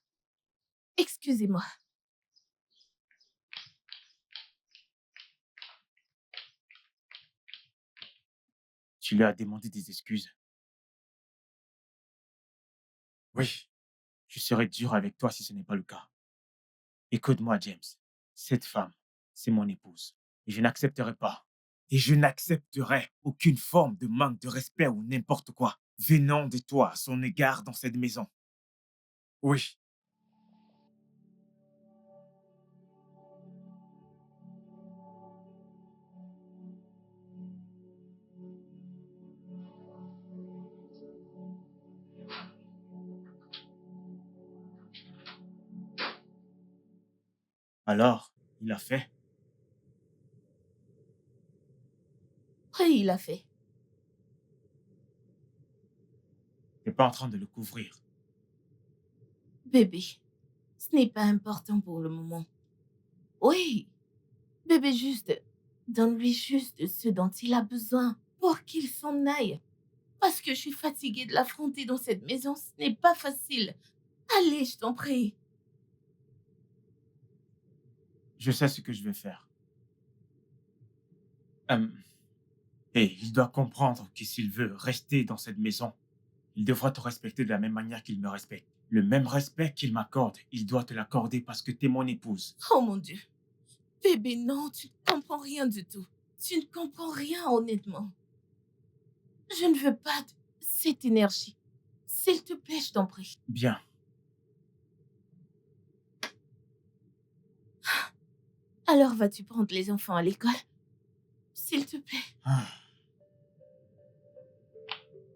Excusez-moi. tu lui as demandé des excuses. Oui. Je serai dur avec toi si ce n'est pas le cas. Écoute-moi, James. Cette femme, c'est mon épouse. Et je n'accepterai pas. Et je n'accepterai aucune forme de manque de respect ou n'importe quoi venant de toi à son égard dans cette maison. Oui. Alors, il a fait. Après, il a fait. T'es pas en train de le couvrir. Bébé, ce n'est pas important pour le moment. Oui, bébé, juste, donne-lui juste ce dont il a besoin pour qu'il s'en aille. Parce que je suis fatiguée de l'affronter dans cette maison, ce n'est pas facile. Allez, je t'en prie. Je sais ce que je vais faire. Et il doit comprendre que s'il veut rester dans cette maison, il devra te respecter de la même manière qu'il me respecte. Le même respect qu'il m'accorde, il doit te l'accorder parce que t'es mon épouse. Oh mon Dieu. Bébé, non, tu ne comprends rien du tout. Tu ne comprends rien, honnêtement. Je ne veux pas de cette énergie. S'il te plaît, je t'en prie. Bien. Alors vas-tu prendre les enfants à l'école? S'il te plaît. Ah.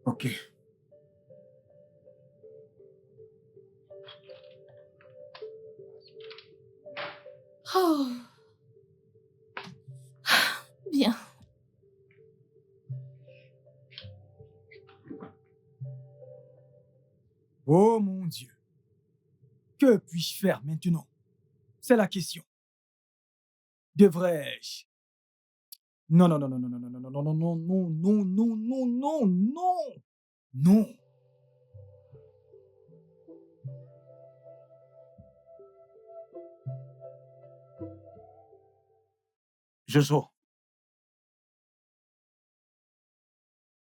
Ok. Oh. Bien. Oh mon Dieu. Que puis-je faire maintenant? C'est la question. Devrais-je? Non, non, non, non, non, non, non, non, non, non, non, non, non, non, non, non, non, non. Jojo.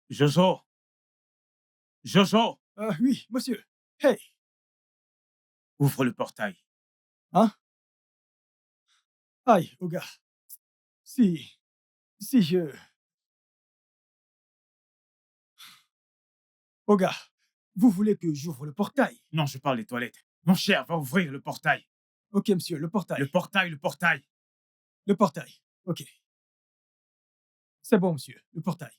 Jojo. Jojo. Oui, monsieur. Hey, Ouvre le portail. hein? Aïe, Oga. Si je... Oga, vous voulez que j'ouvre le portail? Non, je parle des toilettes. Mon cher, va ouvrir le portail. Ok, monsieur, le portail. Le portail, le portail. Le portail. Ok. C'est bon, monsieur, le portail.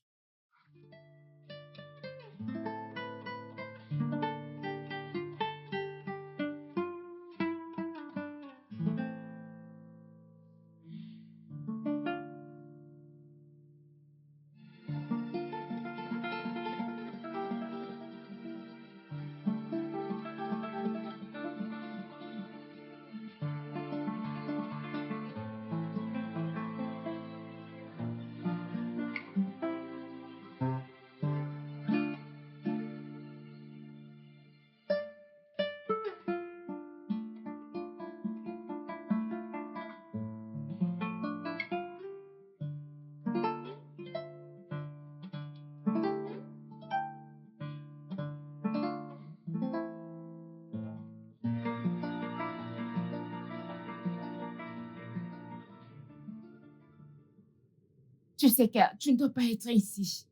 Tu sais que tu ne dois pas être ici.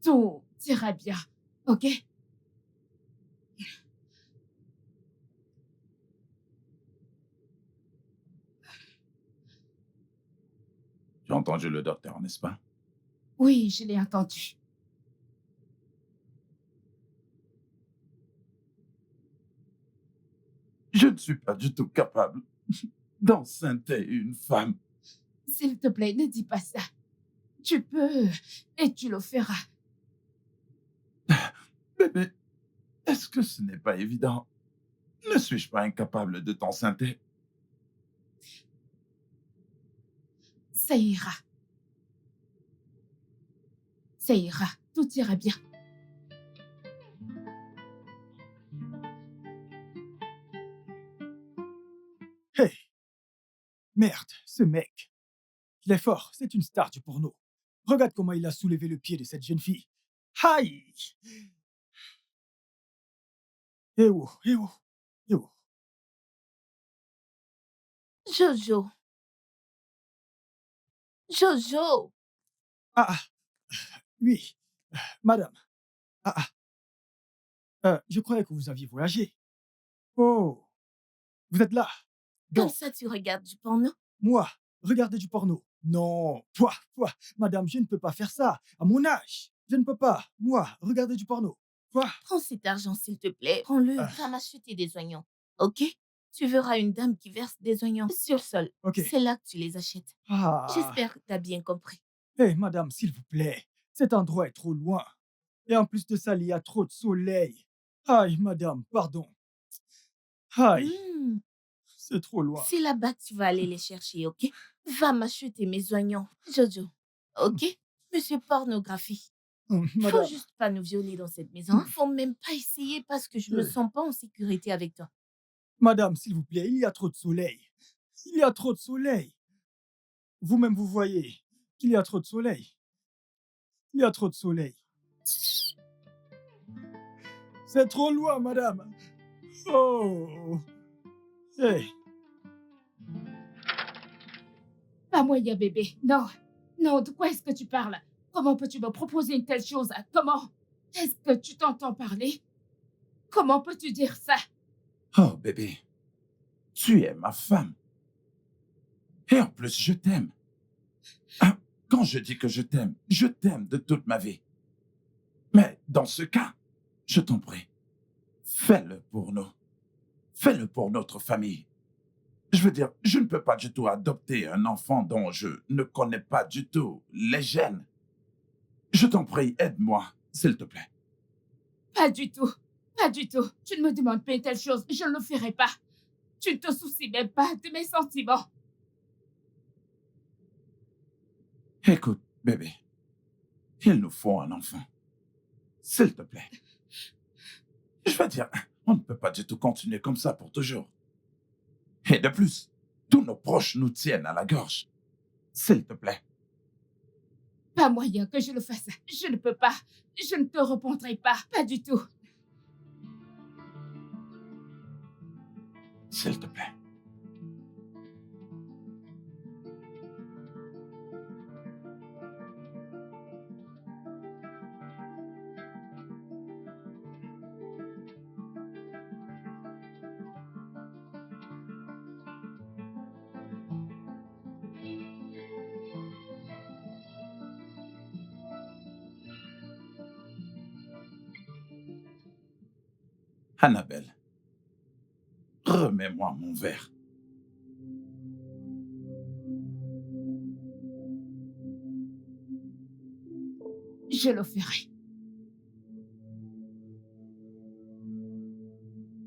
Tout ira bien, ok? Tu as entendu le docteur, n'est-ce pas? Oui, je l'ai entendu. Je ne suis pas du tout capable d'enceinte une femme. S'il te plaît, ne dis pas ça. Tu peux et tu le feras. Bébé, est-ce que ce n'est pas évident? Ne suis-je pas incapable de t'enceinte? Ça ira. Ça ira. Tout ira bien. Hey, merde, ce mec. Il est fort, c'est une star du porno. Regarde comment il a soulevé le pied de cette jeune fille. Aïe! Eh oh, eh oh, eh oh. Jojo. Jojo. Ah, oui, madame. Je croyais que vous aviez voyagé. Oh, vous êtes là. Comme Donc, ça, tu regardes du porno? moi, regardez du porno. Non, madame, je ne peux pas faire ça. À mon âge, je ne peux pas. Moi, regarder du porno. Quoi? Prends cet argent, s'il te plaît. Prends-le. Va m'acheter des oignons. Ok? Tu verras une dame qui verse des oignons sur le sol. Ok. C'est là que tu les achètes. Ah. J'espère que tu as bien compris. Hé, madame, s'il vous plaît, cet endroit est trop loin. Et en plus de ça, il y a trop de soleil. Aïe, madame, pardon. Aïe, Hmm, c'est trop loin. C'est là-bas que tu vas aller les chercher, ok? Va m'acheter mes oignons, Jojo. Ok? Monsieur pornographie. Faut Madame, juste pas nous violer dans cette maison. Faut même pas essayer parce que je me sens pas en sécurité avec toi. madame, s'il vous plaît, il y a trop de soleil. Il y a trop de soleil. Vous-même, vous voyez. qu'il y a trop de soleil. Il y a trop de soleil. C'est trop loin, madame. Oh. Hey. Pas moyen, bébé. Non. Non, de quoi est-ce que tu parles? Comment peux-tu me proposer une telle chose? Comment? Est-ce que tu t'entends parler? Comment peux-tu dire ça? Oh, bébé, tu es ma femme. Et en plus, je t'aime. Hein, quand je dis que je t'aime de toute ma vie. Mais dans ce cas, je t'en prie, fais-le pour nous. Fais-le pour notre famille. Je veux dire, je ne peux pas du tout adopter un enfant dont je ne connais pas du tout les gènes. Je t'en prie, aide-moi, s'il te plaît. Pas du tout. Pas du tout. Tu ne me demandes pas une telle chose. Je ne le ferai pas. Tu ne te soucies même pas de mes sentiments. Écoute, bébé, il nous faut un enfant. S'il te plaît. Je veux dire, on ne peut pas du tout continuer comme ça pour toujours. Et de plus, tous nos proches nous tiennent à la gorge. S'il te plaît. Pas moyen que je le fasse. Je ne peux pas. Je ne te répondrai pas. Pas du tout. S'il te plaît. Annabelle, remets-moi mon verre. Je le ferai.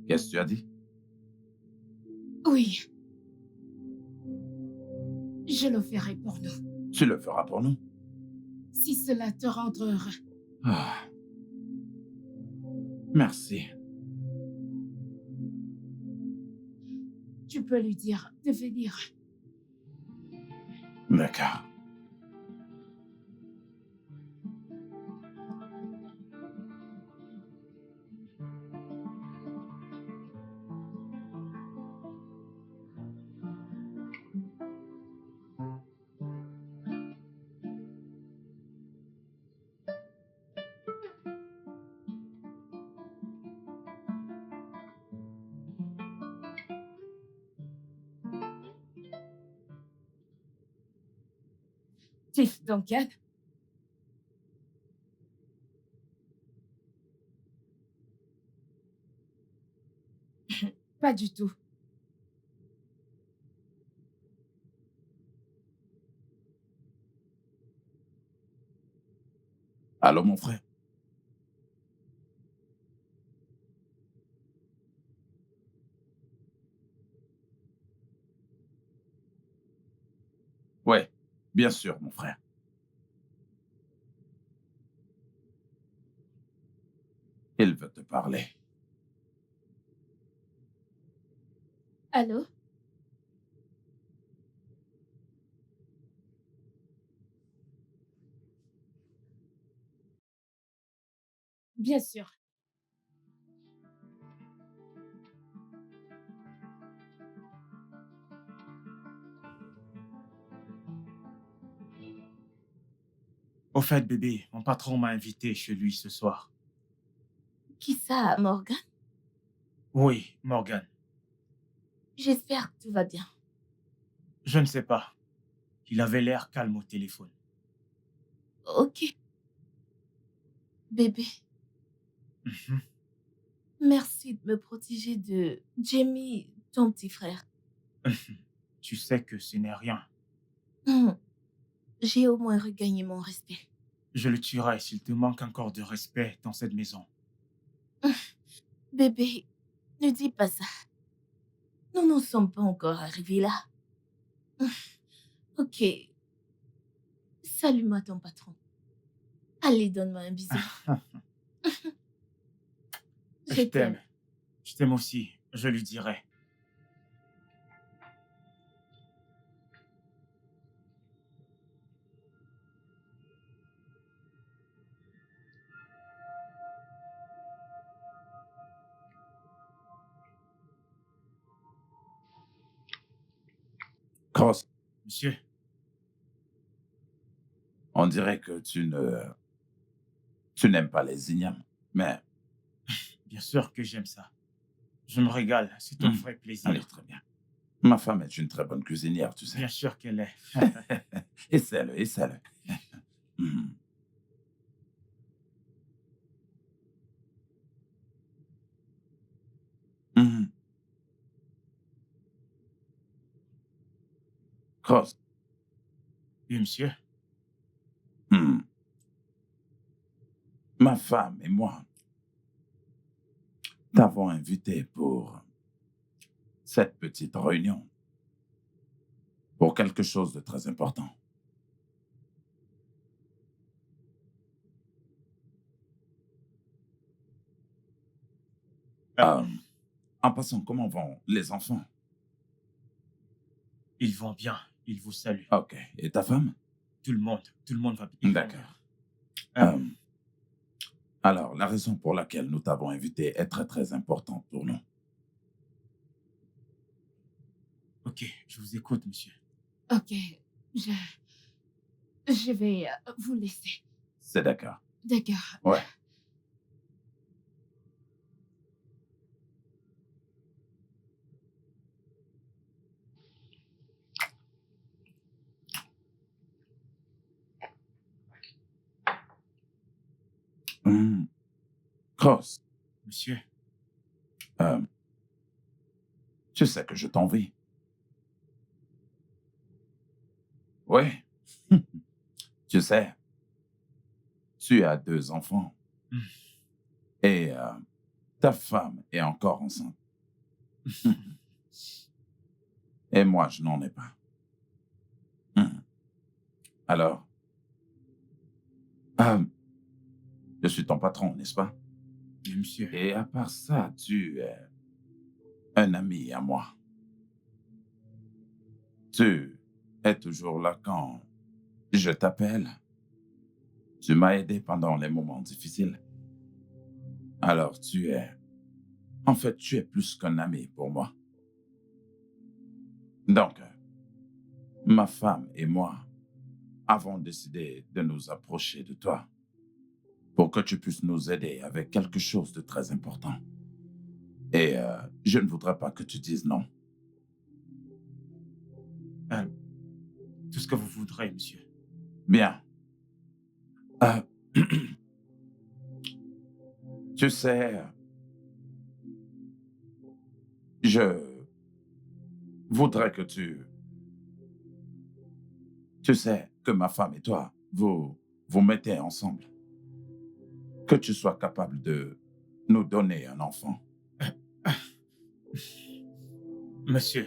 Qu'est-ce que tu as dit? Oui. Je le ferai pour nous. Tu le feras pour nous? Si cela te rend heureux. Ah. Merci. Tu peux lui dire de venir. D'accord. Tiff Duncan. Pas du tout. Allô, mon frère? Ouais, bien sûr, mon frère. Il veut te parler. Allô? Bien sûr. Au fait, bébé, mon patron m'a invité chez lui ce soir. Qui ça, Morgan? Oui, Morgan. J'espère que tout va bien. Je ne sais pas. Il avait l'air calme au téléphone. Ok. Bébé, Mhm. merci de me protéger de Jamie, ton petit frère. Tu sais que ce n'est rien. J'ai au moins regagné mon respect. Je le tuerai s'il te manque encore de respect dans cette maison. Bébé, ne dis pas ça. Nous n'en sommes pas encore arrivés là. Ok. Salue-moi ton patron. Allez, donne-moi un bisou. Je t'aime. Je t'aime aussi. Je lui dirai. Monsieur, On dirait que tu n'aimes pas les ignames, mais bien sûr que j'aime ça. Je me régale, c'est un vrai allez, plaisir. très bien. Ma femme est une très bonne cuisinière, tu sais. Bien sûr qu'elle est. Essaie-le, essaie-le. Mhm. Mhm. Cross. Oui, monsieur. Mhm. Ma femme et moi t'avons invité pour cette petite réunion, pour quelque chose de très important. Euh, Euh, En passant, comment vont les enfants? Ils vont bien. Ils vous saluent. Ok. Et ta femme? Tout le monde va bien. Ils vont D'accord. bien. Euh, alors, la raison pour laquelle nous t'avons invité est très, très importante pour nous. Ok, je vous écoute, monsieur. Ok, je, je vais vous laisser. C'est d'accord. D'accord. Ouais. Hmm. Cross, Monsieur, euh, tu sais que je t'envie. Oui. Tu sais, tu as 2 enfants Hmm. et ta femme est encore enceinte. Et moi, je n'en ai pas. Hmm. Alors, euh, je suis ton patron, n'est-ce pas? oui, monsieur. Et à part ça, tu es un ami à moi. Tu es toujours là quand je t'appelle. Tu m'as aidé pendant les moments difficiles. Alors, en fait, tu es plus qu'un ami pour moi. Donc, ma femme et moi avons décidé de nous approcher de toi pour que tu puisses nous aider avec quelque chose de très important. Et je ne voudrais pas que tu dises non. Euh, tout ce que vous voudrez, monsieur. Bien. Euh, tu sais, je voudrais que tu sais, que ma femme et toi, vous mettez ensemble. Que tu sois capable de nous donner un enfant. Monsieur,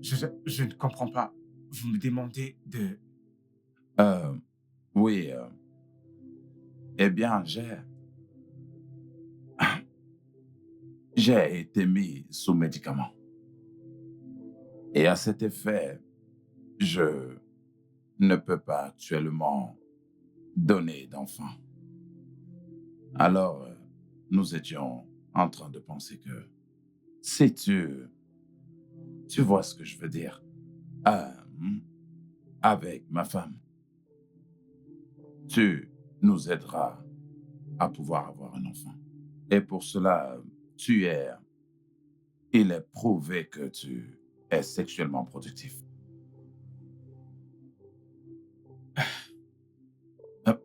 je ne comprends pas. Vous me demandez de... Euh, oui, eh bien, j'ai été mis sous médicament. Et à cet effet, je ne peux pas actuellement donner d'enfant. Alors, nous étions en train de penser que si tu vois ce que je veux dire, euh, avec ma femme, tu nous aideras à pouvoir avoir un enfant. Et pour cela, il est prouvé que tu es sexuellement productif.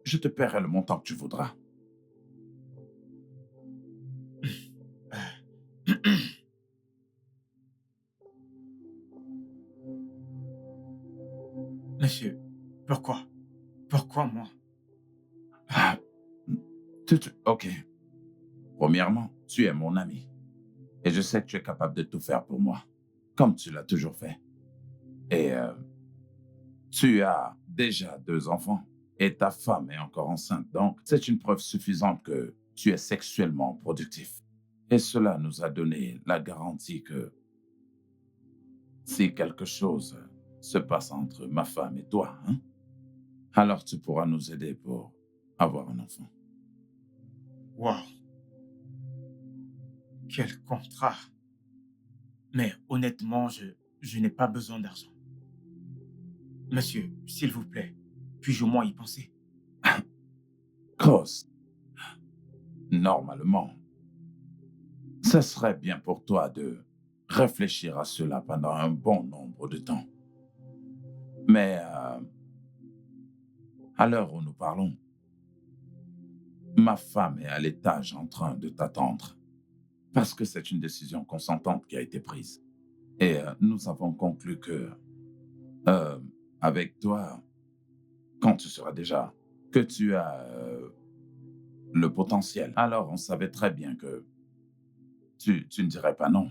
Je te paierai le montant que tu voudras. Monsieur, pourquoi? Pourquoi moi? Ah, ok. Premièrement, tu es mon ami. Et je sais que tu es capable de tout faire pour moi, comme tu l'as toujours fait. Et tu as déjà 2 enfants et ta femme est encore enceinte. Donc, c'est une preuve suffisante que tu es sexuellement productif. Et cela nous a donné la garantie que si quelque chose se passe entre ma femme et toi, hein, alors tu pourras nous aider pour avoir un enfant. Wow, quel contrat. Mais honnêtement, je n'ai pas besoin d'argent. Monsieur, s'il vous plaît, puis-je au moins y penser? Cross, normalement, ce serait bien pour toi de réfléchir à cela pendant un bon nombre de temps. Mais à l'heure où nous parlons, ma femme est à l'étage en train de t'attendre parce que c'est une décision consentante qui a été prise. Et nous avons conclu que, avec toi, quand tu seras déjà, que tu as le potentiel, alors on savait très bien que tu ne dirais pas non.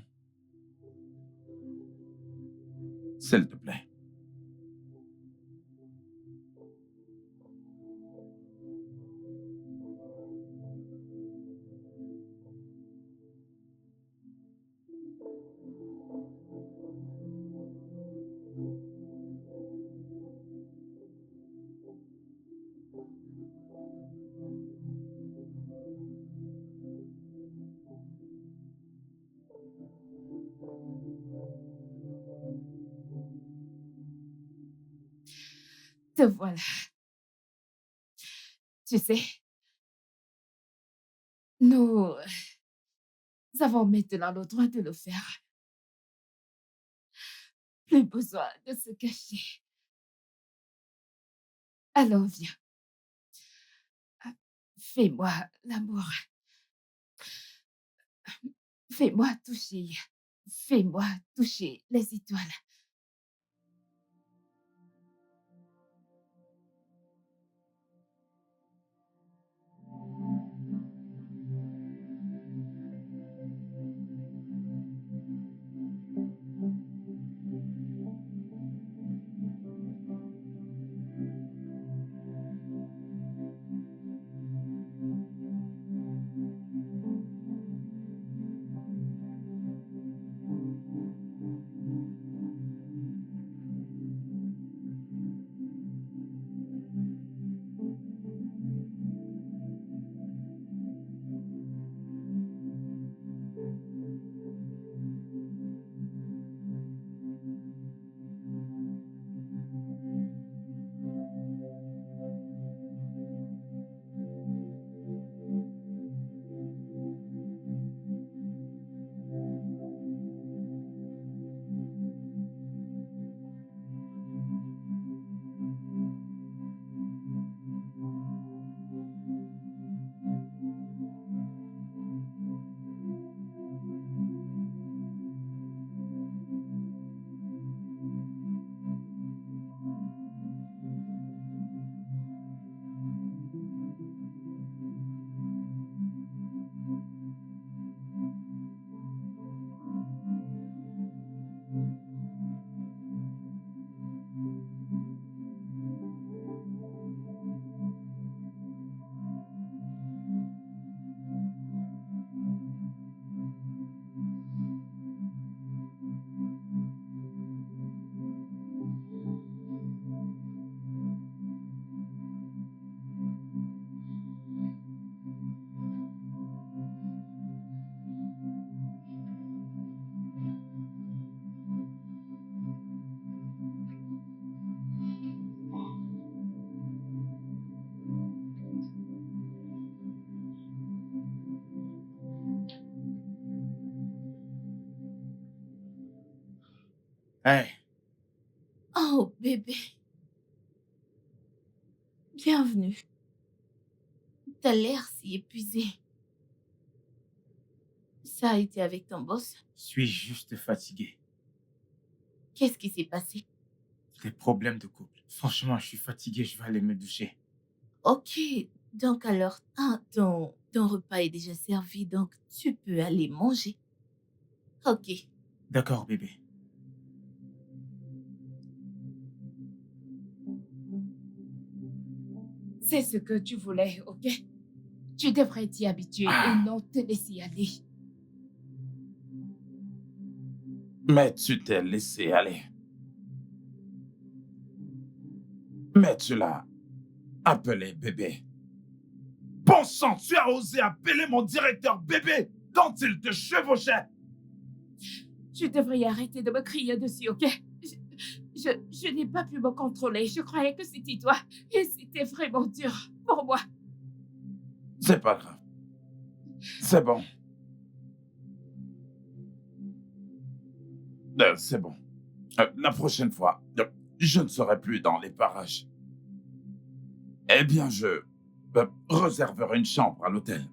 S'il te plaît. Te voilà. Tu sais, nous avons maintenant le droit de le faire. Plus besoin de se cacher. Alors viens. Fais-moi l'amour. Fais-moi toucher. Fais-moi toucher les étoiles. Hey, Oh, bébé. Bienvenue. T'as l'air si épuisé. Ça a été avec ton boss? suis-je juste fatigué? Qu'est-ce qui s'est passé? Des problèmes de couple. Franchement, je suis fatigué, je vais aller me doucher. Ok, donc alors, ton repas est déjà servi, donc tu peux aller manger. Ok. D'accord, bébé. C'est ce que tu voulais, ok? Tu devrais t'y habituer et non te laisser aller. Mais tu t'es laissé aller. Mais tu l'as appelé bébé. Bon sang, tu as osé appeler mon directeur bébé quand il te chevauchait. Tu devrais arrêter de me crier dessus, ok? Je n'ai pas pu me contrôler. Je croyais que c'était toi. Et c'était vraiment dur pour moi. C'est pas grave. C'est bon. C'est bon. La prochaine fois, je ne serai plus dans les parages. Eh bien, je réserverai une chambre à l'hôtel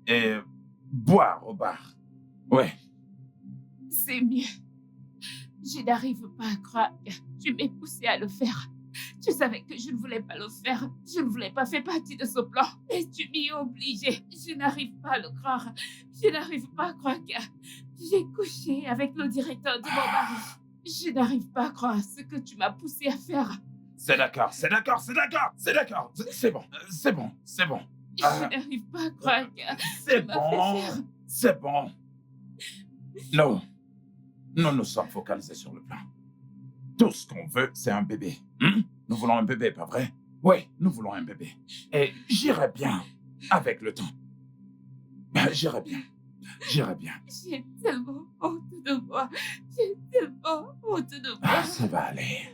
et boire au bar. Ouais. C'est mieux. Je n'arrive pas à croire que tu m'es poussé à le faire. Tu savais que je ne voulais pas le faire. Je ne voulais pas faire partie de ce plan. Mais tu m'y as obligé. Je n'arrive pas à le croire. Je n'arrive pas à croire que j'ai couché avec le directeur de mon mari. Je n'arrive pas à croire ce que tu m'as poussé à faire. C'est d'accord, c'est d'accord, c'est d'accord, c'est d'accord. C'est bon, c'est bon, c'est bon. Je n'arrive pas à croire que C'est tu m'as fait faire. bon, c'est bon. Non, nous sommes focalisés sur le plan. Tout ce qu'on veut, c'est un bébé. Nous voulons un bébé, pas vrai? Oui, nous voulons un bébé. Et j'irai bien avec le temps. J'irai bien. J'irai bien. J'ai tellement honte de moi. J'ai tellement honte de moi. Ça va aller.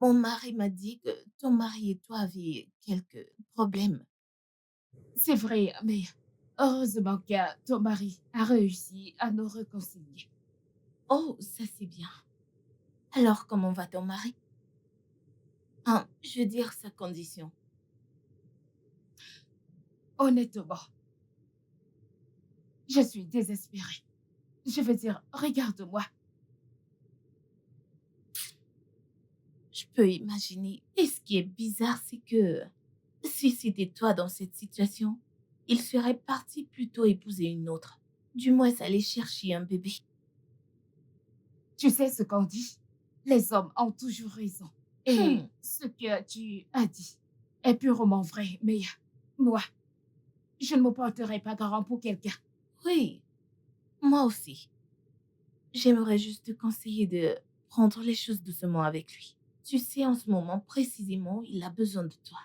Mon mari m'a dit que ton mari et toi aviez quelques problèmes. C'est vrai, mais heureusement que ton mari a réussi à nous réconcilier. Oh, ça c'est bien. Alors, comment va ton mari? Je veux dire sa condition. Honnêtement, je suis désespérée. Je veux dire, regarde-moi. Je peux imaginer. Et ce qui est bizarre, c'est que si c'était toi dans cette situation, il serait parti plutôt épouser une autre. Du moins, aller chercher un bébé. Tu sais ce qu'on dit? Les hommes ont toujours raison. Et Hmm. ce que tu as dit est purement vrai, mais moi, je ne me porterai pas garant pour quelqu'un. Oui, moi aussi. J'aimerais juste te conseiller de prendre les choses doucement avec lui. Tu sais, en ce moment, précisément, il a besoin de toi.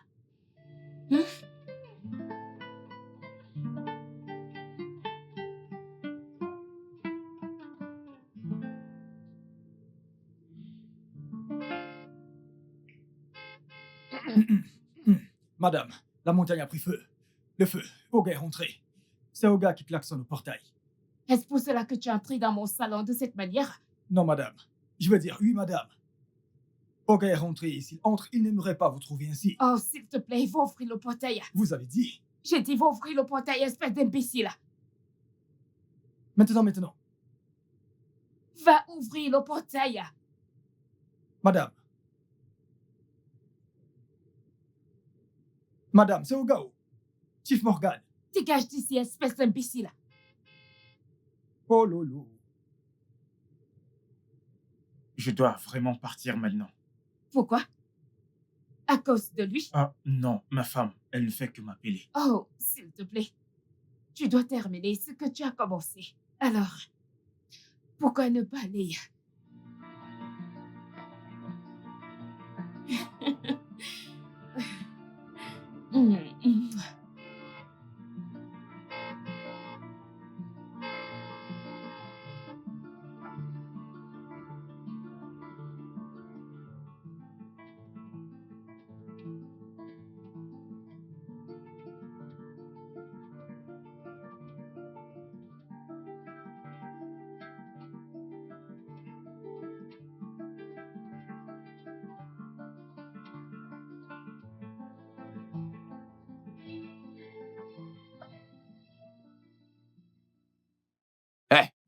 Madame, la montagne a pris feu. Le feu, Oga est rentré. C'est Oga qui klaxonne au portail. Est-ce pour cela que tu es entré dans mon salon de cette manière? Non, madame. Je veux dire, oui, madame. Oga est rentré et s'il entre, il n'aimerait pas vous trouver ainsi. Oh, s'il te plaît, va ouvrir le portail. Vous avez dit. J'ai dit, va ouvrir le portail, espèce d'imbécile. Maintenant. Va ouvrir le portail. Madame. Madame, c'est Ogao. Chief Morgan. Dégage d'ici, espèce d'imbécile. Oh lolo. Je dois vraiment partir maintenant. Pourquoi? À cause de lui? Ah non, ma femme, elle ne fait que m'appeler. Oh, s'il te plaît. Tu dois terminer ce que tu as commencé. Alors, pourquoi ne pas aller?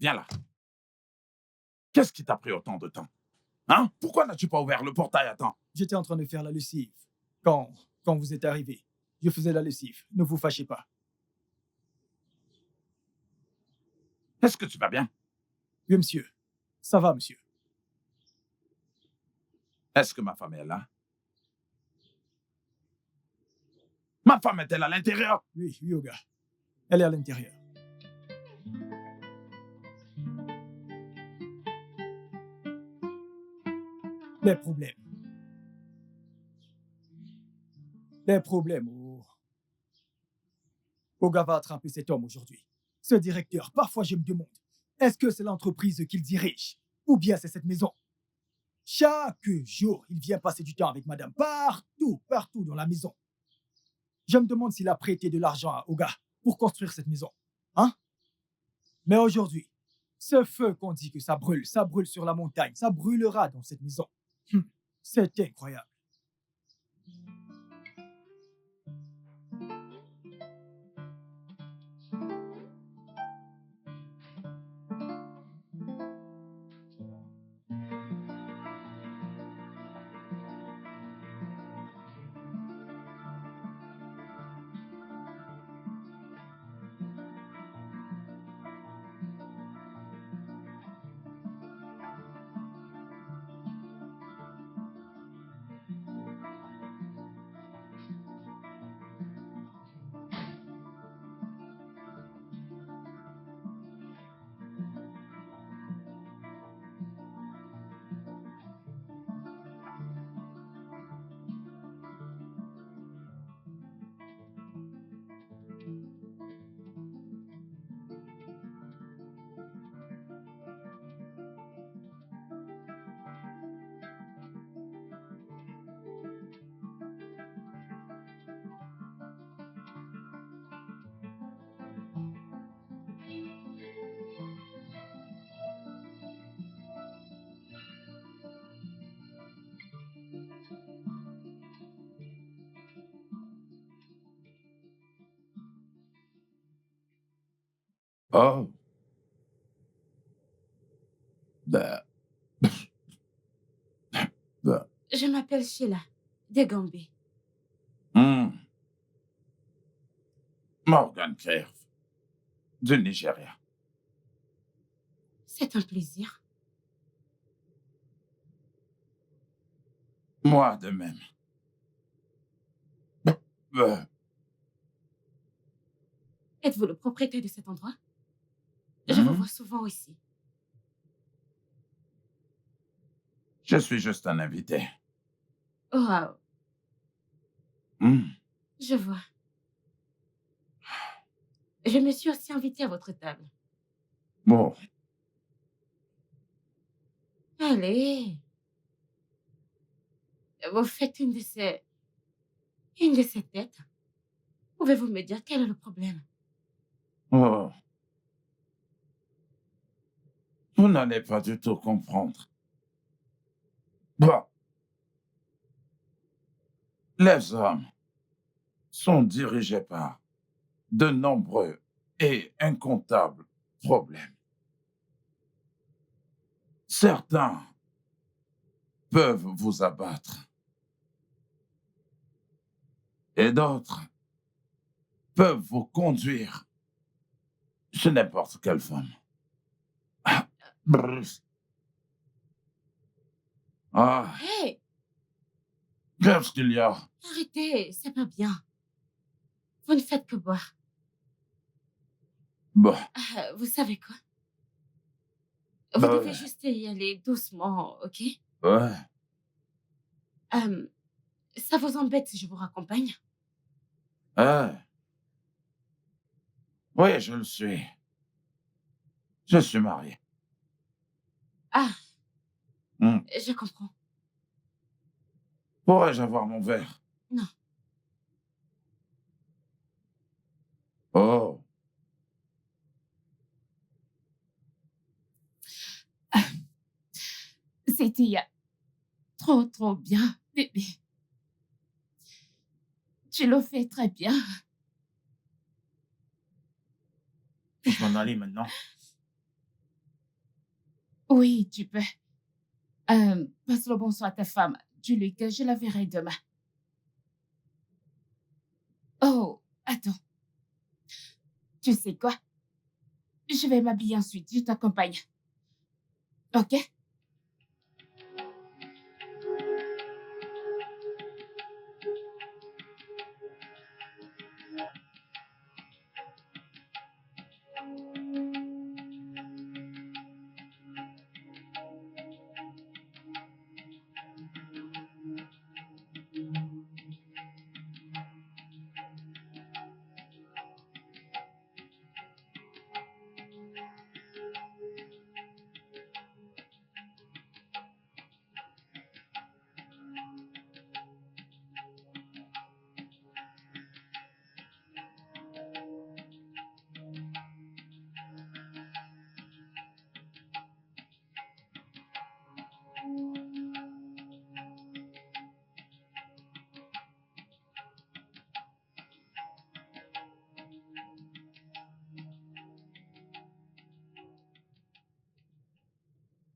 viens là. Qu'est-ce qui t'a pris autant de temps? Hein? Pourquoi n'as-tu pas ouvert le portail à temps? J'étais en train de faire la lessive. Quand vous êtes arrivé, je faisais la lessive. Ne vous fâchez pas. Est-ce que tu vas bien? Oui, monsieur. Ça va, monsieur. Est-ce que ma femme est là? Ma femme est-elle à l'intérieur? Oui, Oga. Elle est à l'intérieur. Les problèmes. Les problèmes. Oh. Oga va attraper cet homme aujourd'hui. Ce directeur, parfois je me demande, est-ce que c'est l'entreprise qu'il dirige? Ou bien c'est cette maison? Chaque jour, il vient passer du temps avec madame partout dans la maison. Je me demande s'il a prêté de l'argent à Oga pour construire cette maison. Hein? Mais aujourd'hui, ce feu qu'on dit que ça brûle sur la montagne, ça brûlera dans cette maison. C'est incroyable. Oh. Ben. Ben. Je m'appelle Sheila, de Gambie. Morgan Crave, du Nigeria. C'est un plaisir. Moi de même. Êtes-vous le propriétaire de cet endroit? Je vous vois souvent ici. Je suis juste un invité. Wow. Je vois. Je me suis aussi invitée à votre table. Bon. Allez. Vous faites une de ces têtes. Pouvez-vous me dire quel est le problème? Oh. Vous n'allez pas du tout comprendre. Bon. Les hommes sont dirigés par de nombreux et incomptables problèmes. Certains peuvent vous abattre et d'autres peuvent vous conduire chez n'importe quelle femme. Bref. Ah, Hey, qu'est-ce qu'il y a? arrêtez, c'est pas bien. Vous ne faites que boire. Bon, Vous savez quoi? Vous devez juste y aller doucement, ok? ouais. Ça vous embête si je vous raccompagne? Oui, je le suis. Je suis marié. Ah, je comprends. Pourrais-je avoir mon verre? Non. Oh. C'était trop bien, bébé. Tu le fais très bien. Puis-je m'en aller maintenant? Oui, tu peux. Passe le bonsoir à ta femme. Dis-lui que je la verrai demain. Oh, attends. Tu sais quoi? Je vais m'habiller ensuite. Je t'accompagne. OK?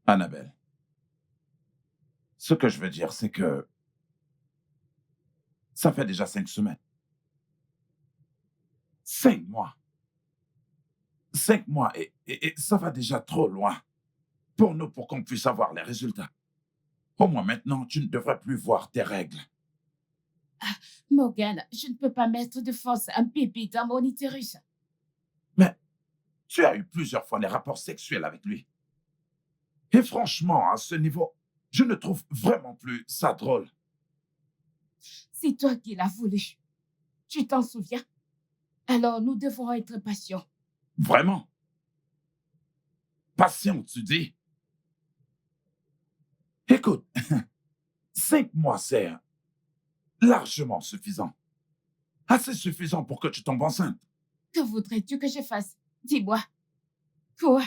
Annabelle, ce que je veux dire, c'est que ça fait déjà 5 semaines. 5 mois. 5 mois et ça va déjà trop loin pour nous pour qu'on puisse avoir les résultats. Au moins maintenant, tu ne devrais plus voir tes règles. Morgane, je ne peux pas mettre de force un bébé dans mon utérus. Mais tu as eu plusieurs fois des rapports sexuels avec lui. Et franchement, à ce niveau, je ne trouve vraiment plus ça drôle. C'est toi qui l'as voulu. Tu t'en souviens? Alors nous devons être patients. Vraiment? Patient, tu dis? Écoute, 5 mois, c'est largement suffisant. Assez suffisant pour que tu tombes enceinte. Que voudrais-tu que je fasse? Dis-moi. Quoi?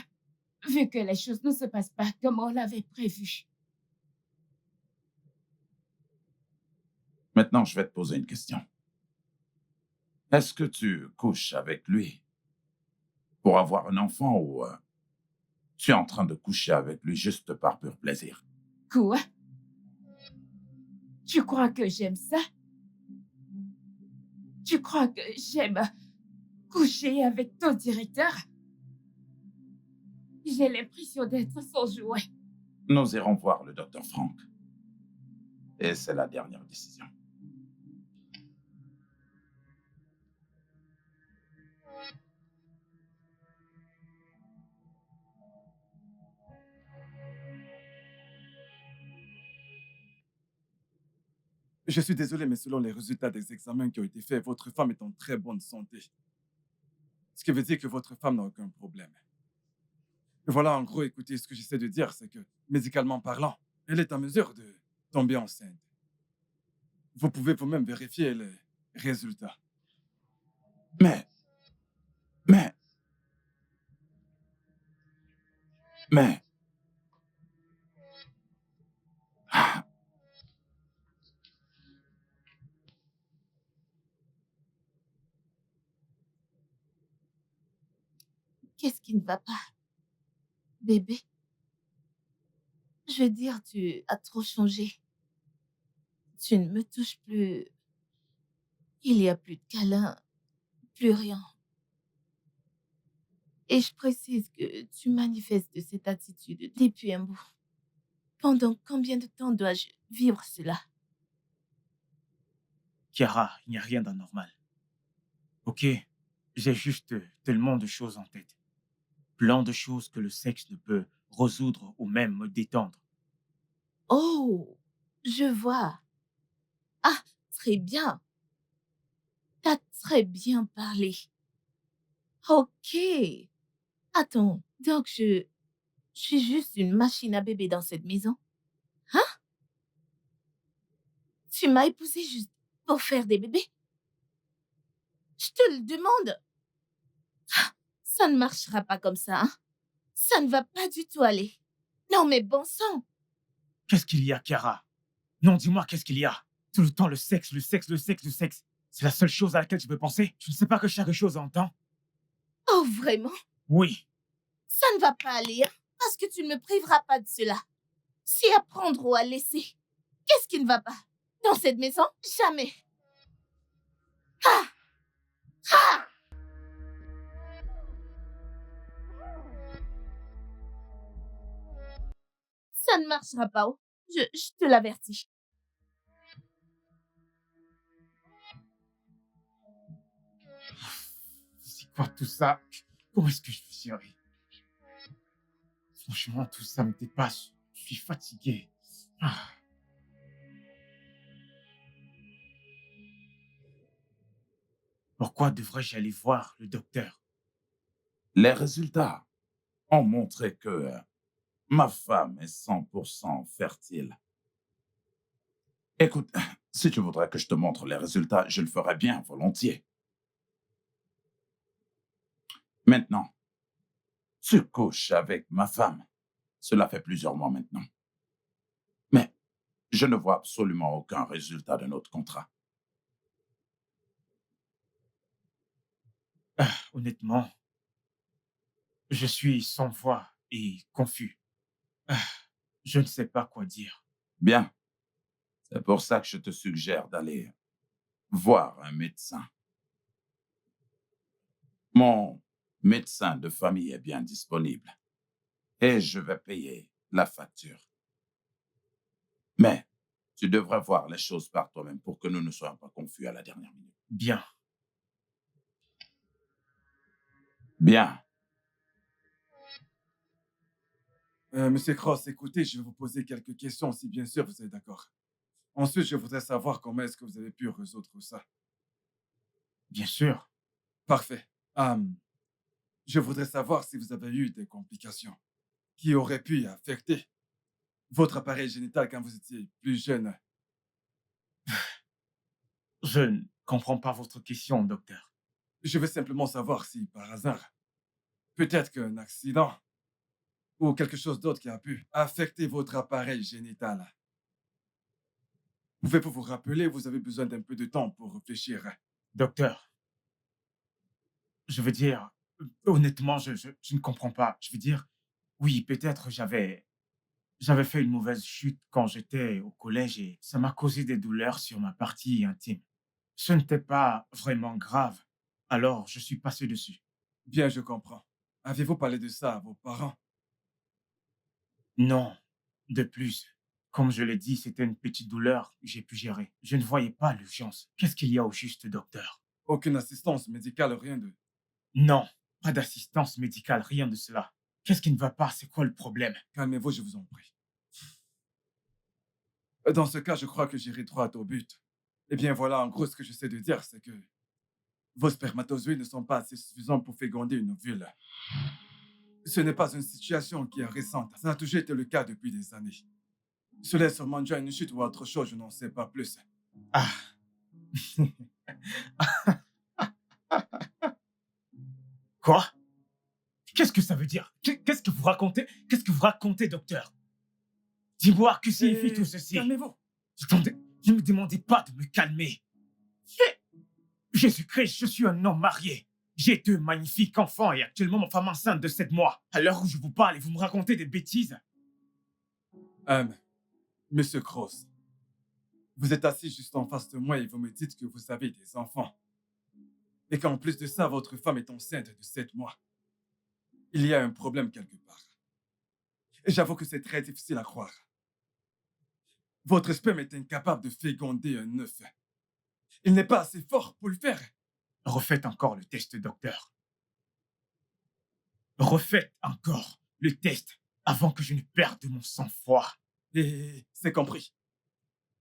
Vu que les choses ne se passent pas comme on l'avait prévu. Maintenant, je vais te poser une question. Est-ce que tu couches avec lui pour avoir un enfant ou tu es en train de coucher avec lui juste par pur plaisir? Quoi? Tu crois que j'aime ça? Tu crois que j'aime coucher avec ton directeur? J'ai l'impression d'être son jouet. Nous irons voir le docteur Frank. Et c'est la dernière décision. Je suis désolé, mais selon les résultats des examens qui ont été faits, votre femme est en très bonne santé. Ce qui veut dire que votre femme n'a aucun problème. Et voilà, en gros, écoutez, ce que j'essaie de dire, c'est que, médicalement parlant, elle est en mesure de tomber enceinte. Vous pouvez vous-même vérifier les résultats. Mais, mais... Ah, Qu'est-ce qui ne va pas? Bébé? Je veux dire, tu as trop changé. Tu ne me touches plus. Il n'y a plus de câlins, plus rien. Et je précise que tu manifestes cette attitude depuis un bout. Pendant combien de temps dois-je vivre cela? Chiara, il n'y a rien d'anormal. Ok, j'ai juste tellement de choses en tête. Plein de choses que le sexe ne peut résoudre ou même me détendre. Oh, je vois. Ah, très bien. T'as très bien parlé. Ok. Attends, donc je suis juste une machine à bébé dans cette maison? Hein? Tu m'as épousée juste pour faire des bébés? Je te le demande. Ah, ça ne marchera pas comme ça, hein? Ça ne va pas du tout aller. Non, mais bon sang. Qu'est-ce qu'il y a, Chiara? Non, dis-moi, qu'est-ce qu'il y a? Tout le temps, le sexe, le sexe, le sexe, le sexe. C'est la seule chose à laquelle je peux penser. Tu ne sais pas que chaque chose a un temps? Oh, vraiment? Oui. Ça ne va pas aller, hein? parce que tu ne me priveras pas de cela. Si à prendre ou à laisser, qu'est-ce qui ne va pas? Dans cette maison, jamais. Ah! Ah! Ça ne marchera pas. Oh. Je te l'avertis. C'est quoi tout ça? Comment est-ce que je suis arrivé? Franchement, tout ça me dépasse. Je suis fatigué. Ah. Pourquoi devrais-je aller voir le docteur? Les résultats ont montré que ma femme est 100% fertile. Écoute, si tu voudrais que je te montre les résultats, je le ferais bien volontiers. Maintenant, tu couches avec ma femme. Cela fait plusieurs mois maintenant. Mais je ne vois absolument aucun résultat de notre contrat. Honnêtement, je suis sans voix et confus. Ah, je ne sais pas quoi dire. Bien. C'est pour ça que je te suggère d'aller voir un médecin. Mon médecin de famille est bien disponible et je vais payer la facture. Mais tu devrais voir les choses par toi-même pour que nous ne soyons pas confus à la dernière minute. Bien. Bien. Monsieur Cross, écoutez, je vais vous poser quelques questions, si bien sûr vous êtes d'accord. Ensuite, je voudrais savoir comment est-ce que vous avez pu résoudre ça. Bien sûr. Parfait. Je voudrais savoir si vous avez eu des complications qui auraient pu affecter votre appareil génital quand vous étiez plus jeune. Je ne comprends pas votre question, docteur. Je veux simplement savoir si, par hasard, peut-être qu'un accident ou quelque chose d'autre qui a pu affecter votre appareil génital. Pouvez-vous vous rappeler, vous avez besoin d'un peu de temps pour réfléchir. Docteur, je veux dire, honnêtement, je ne comprends pas. Je veux dire, oui, peut-être j'avais fait une mauvaise chute quand j'étais au collège et ça m'a causé des douleurs sur ma partie intime. Ce n'était pas vraiment grave, alors je suis passé dessus. Bien, je comprends. Avez-vous parlé de ça à vos parents? Non, de plus, comme je l'ai dit, c'était une petite douleur que j'ai pu gérer. Je ne voyais pas l'urgence. Qu'est-ce qu'il y a au juste, docteur? Aucune assistance médicale, rien de... Non, pas d'assistance médicale, rien de cela. Qu'est-ce qui ne va pas? C'est quoi le problème? Calmez-vous, je vous en prie. Dans ce cas, je crois que j'irai droit au but. Eh bien, voilà, en gros, ce que j'essaie de dire, c'est que vos spermatozoïdes ne sont pas assez suffisants pour féconder une ovule. Ce n'est pas une situation qui est récente. Ça a toujours été le cas depuis des années. Cela est sûrement dû à une chute ou autre chose, je n'en sais pas plus. Ah. Quoi? Qu'est-ce que ça veut dire? Qu'est-ce que vous racontez? Qu'est-ce que vous racontez, docteur? Dis-moi, que signifie tout ceci? Calmez-vous. Ne me demandez pas de me calmer. Jésus-Christ, je suis un homme marié. J'ai 2 magnifiques enfants et actuellement ma femme enceinte de 7 mois. À l'heure où je vous parle et vous me racontez des bêtises. Monsieur Cross, vous êtes assis juste en face de moi et vous me dites que vous avez des enfants. Et qu'en plus de ça, votre femme est enceinte de 7 mois. Il y a un problème quelque part. Et j'avoue que c'est très difficile à croire. Votre sperme est incapable de féconder un œuf. Il n'est pas assez fort pour le faire. Refaites encore le test, docteur. Refaites encore le test avant que je ne perde mon sang-froid. Et c'est compris.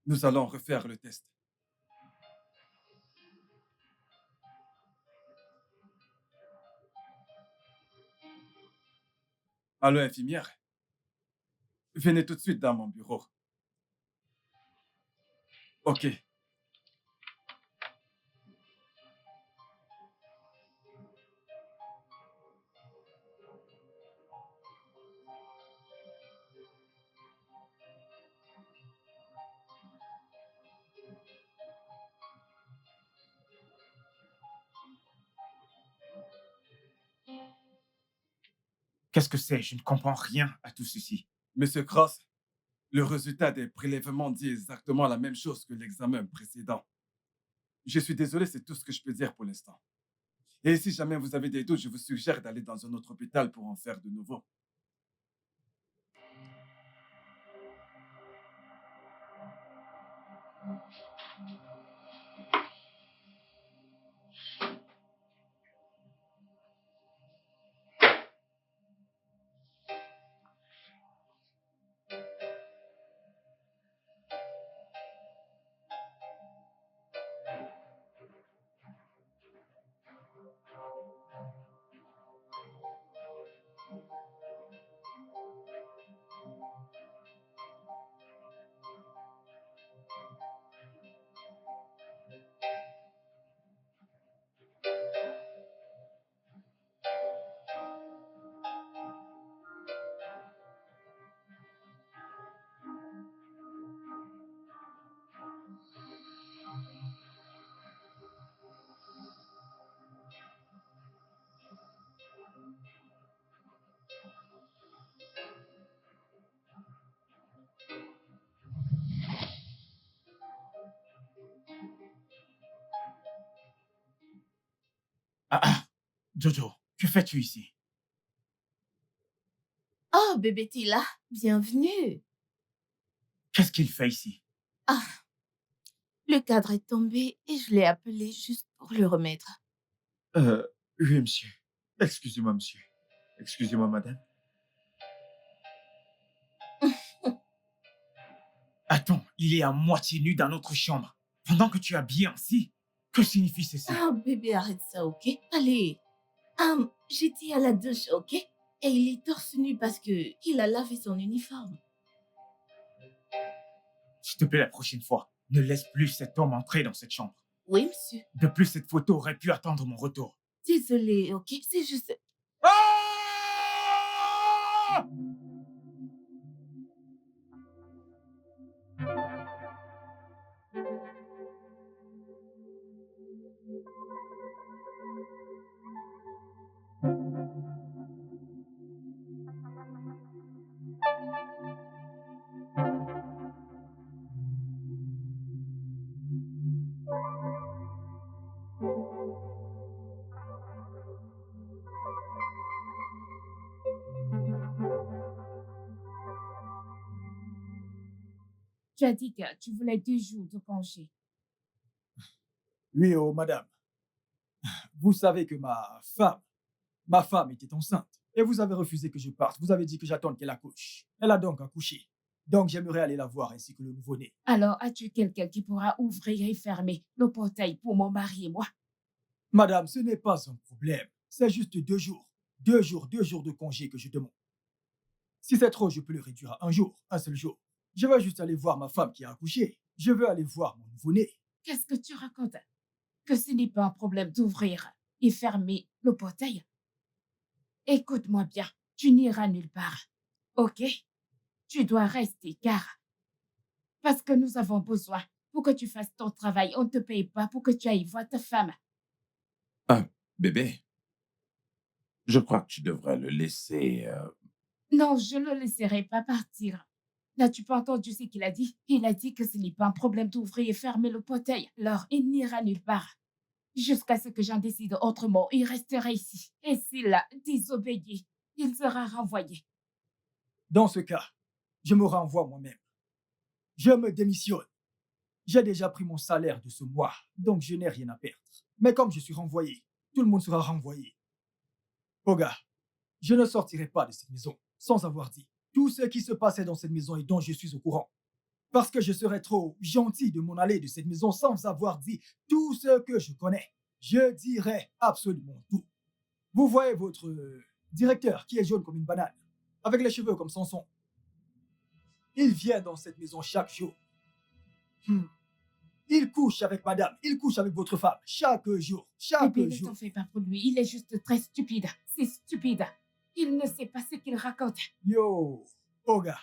Nous allons refaire le test. Allô, infirmière. Venez tout de suite dans mon bureau. Ok. Qu'est-ce que c'est? Je ne comprends rien à tout ceci. Monsieur Cross, le résultat des prélèvements dit exactement la même chose que l'examen précédent. Je suis désolé, c'est tout ce que je peux dire pour l'instant. Et si jamais vous avez des doutes, je vous suggère d'aller dans un autre hôpital pour en faire de nouveau. Ah ah! Jojo, que fais-tu ici? Oh, bébé Tila, bienvenue. Qu'est-ce qu'il fait ici? Ah, le cadre est tombé et je l'ai appelé juste pour le remettre. Oui, monsieur. Excusez-moi, monsieur. Excusez-moi, madame. Attends, il est à moitié nu dans notre chambre, pendant que tu es habillé ainsi. Que signifie ceci? Ah, bébé, arrête ça, ok? Allez. J'étais à la douche, ok? Et il est torse nu parce que il a lavé son uniforme. S'il te plaît, la prochaine fois, ne laisse plus cet homme entrer dans cette chambre. Oui, monsieur. De plus, cette photo aurait pu attendre mon retour. Désolée, ok? C'est juste... Ah! Tu as dit que tu voulais 2 jours de congé. Oui, oh, madame. Vous savez que ma femme était enceinte. Et vous avez refusé que je parte. Vous avez dit que j'attende qu'elle accouche. Elle a donc accouché. Donc j'aimerais aller la voir ainsi que le nouveau-né. Alors, as-tu quelqu'un qui pourra ouvrir et fermer le portail pour mon mari et moi? Madame, ce n'est pas un problème. C'est juste 2 jours. 2 jours de congé que je demande. Si c'est trop, je peux le réduire à 1 jour, un seul jour. Je veux juste aller voir ma femme qui a accouché. Je veux aller voir mon nouveau-né. Qu'est-ce que tu racontes? Que ce n'est pas un problème d'ouvrir et fermer le portail? Écoute-moi bien, tu n'iras nulle part, ok? Tu dois rester car... Parce que nous avons besoin pour que tu fasses ton travail. On ne te paye pas pour que tu ailles voir ta femme. Bébé, je crois que tu devrais le laisser... Non, je ne le laisserai pas partir. N'as-tu pas entendu ce qu'il a dit? Il a dit que ce n'est pas un problème d'ouvrir et fermer le portail. Alors, il n'ira nulle part. Jusqu'à ce que j'en décide autrement, il restera ici. Et s'il a désobéi, il sera renvoyé. Dans ce cas, je me renvoie moi-même. Je me démissionne. J'ai déjà pris mon salaire de ce mois, donc je n'ai rien à perdre. Mais comme je suis renvoyé, tout le monde sera renvoyé. Oga, je ne sortirai pas de cette maison sans avoir dit tout ce qui se passait dans cette maison et dont je suis au courant. Parce que je serais trop gentil de m'en aller de cette maison sans avoir dit tout ce que je connais. Je dirai absolument tout. Vous voyez votre directeur qui est jaune comme une banane, avec les cheveux comme Samson. Il vient dans cette maison chaque jour. Il couche avec madame, il couche avec votre femme chaque jour, chaque Bébé, ne jour. t'en fais pas pour lui. Il est juste très stupide. C'est stupide. Il ne sait pas ce qu'il raconte. Yo, Oga,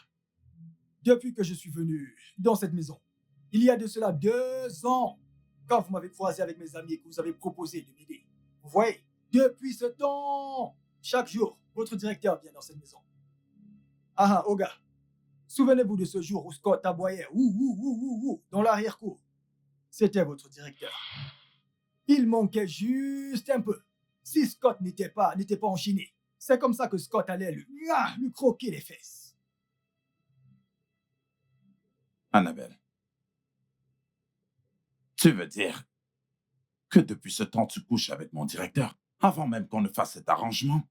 depuis que je suis venu dans cette maison, il y a de cela 2 ans, quand vous m'avez croisé avec mes amis et que vous avez proposé de m'aider. Vous voyez, depuis ce temps, chaque jour, votre directeur vient dans cette maison. Ah ah, Oga, souvenez-vous de ce jour où Scott aboyait dans l'arrière-cour. C'était votre directeur. Il manquait juste un peu. Si Scott n'était pas enchaîné, c'est comme ça que Scott allait lui croquer les fesses. Annabelle, tu veux dire que depuis ce temps, tu couches avec mon directeur avant même qu'on ne fasse cet arrangement